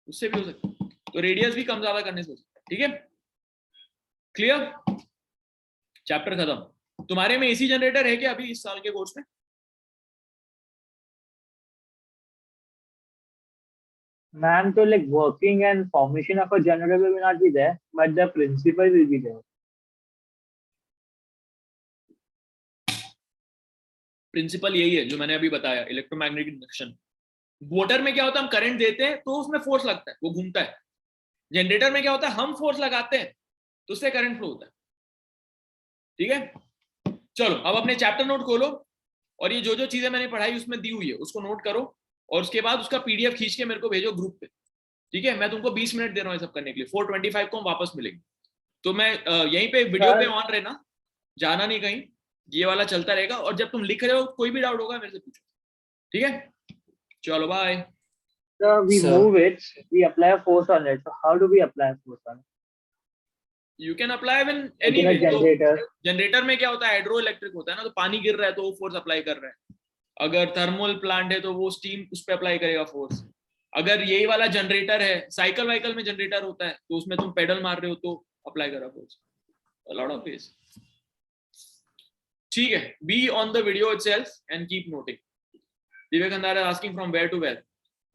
Speaker 1: उससे भी हो सकता है। तो रेडियस भी कम ज्यादा करने से हो सकता है, ठीक है। क्लियर? चैप्टर खत्म। तुम्हारे में एसी जनरेटर है क्या अभी इस साल के कोर्स में?
Speaker 4: Ma'am, so like working and formation of a generator will not be there, but the principle will be there.
Speaker 1: Principle यही है जो मैंने अभी बताया, इलेक्ट्रोमैग्नेटिक इंडक्शन। मोटर में क्या होता है, हम करंट देते हैं तो उसमें फोर्स लगता है, वो घूमता है। जनरेटर में क्या होता है, हम फोर्स लगाते हैं तो उससे करंट फ्लो होता है, ठीक है। चलो अब अपने चैप्टर नोट खोलो, और ये जो जो चीजें मैंने पढ़ाई उसमें दी हुई है उसको नोट करो, और उसके बाद उसका पीडीएफ खींच के मेरे को भेजो ग्रुप पे, ठीक है। मैं तुमको 20 मिनट दे रहा हूँ ये सब करने के लिए, 4:25 को हम वापस मिलेंगे। तो मैं यहीं पे वीडियो पे ऑन रहना, जाना नहीं कहीं, ये वाला चलता रहेगा, और जब तुम लिख रहे हो कोई भी डाउट होगा मेरे से पूछो, ठीक है। चलो bye.
Speaker 4: So we
Speaker 7: Sir.
Speaker 4: move it, we apply a force on it. So how do we apply a force on it?
Speaker 1: You can apply in
Speaker 4: Like
Speaker 1: any
Speaker 4: in a
Speaker 1: way.
Speaker 4: generator.
Speaker 1: Generator में क्या होता है, हाइड्रो इलेक्ट्रिक होता है ना, तो पानी गिर रहा है तो वो फोर्स अप्लाई कर रहा है। अगर थर्मल प्लांट है तो वो स्टीम उस पर अप्लाई करेगा फोर्स। अगर यही वाला जनरेटर है, साइकिल वाइकल में जनरेटर होता है तो उसमें तुम पेडल मार रहे हो तो अप्लाई करा force, a lot of ways, ठीक है। Be on the video itself and keep noting. Divya Khandara asking from where to where.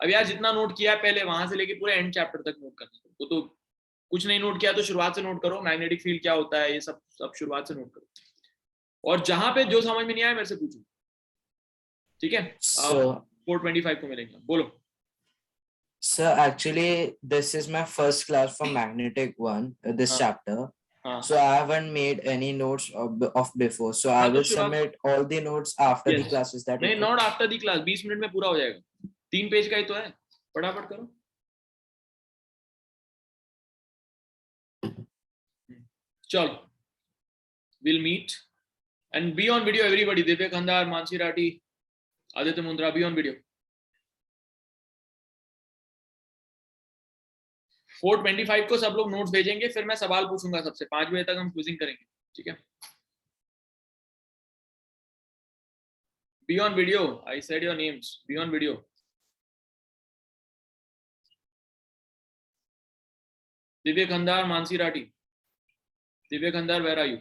Speaker 1: अब यार जितना नोट किया पहले वहां से लेके पूरे एंड चैप्टर तक नोट करना, तो कुछ नहीं नोट किया तो शुरुआत से नोट करो, मैग्नेटिक फील्ड क्या होता है ये सब शुरुआत से नोट करो, और जहां पे जो समझ में नहीं आया मेरे से पूछो, ठीक है।
Speaker 7: So,
Speaker 1: 4:25 को मिलेंगे, बोलो।
Speaker 7: sir, actually, this is my first class for magnetic one, this chapter. So I haven't made any notes of before. So I will submit all the notes after the class. Is that
Speaker 1: नहीं,
Speaker 7: okay?
Speaker 1: Not after the class, 20 minute में पूरा हो जाएगा, 3 पेज का ही तो है, फटाफट करो। चलो, will meet and be on video everybody. Divya Khandar, Mansi Rathi, Aditya Mundra, be on video. 4:25 को सब लोग नोट्स भेजेंगे, फिर मैं सवाल पूछूंगा सबसे, 5 बजे तक हम क्विजिंग करेंगे, ठीक है। Be on video, I said your names, B on video. Divya Khandar, Mansi Rathi, Divya Khandar, where are you?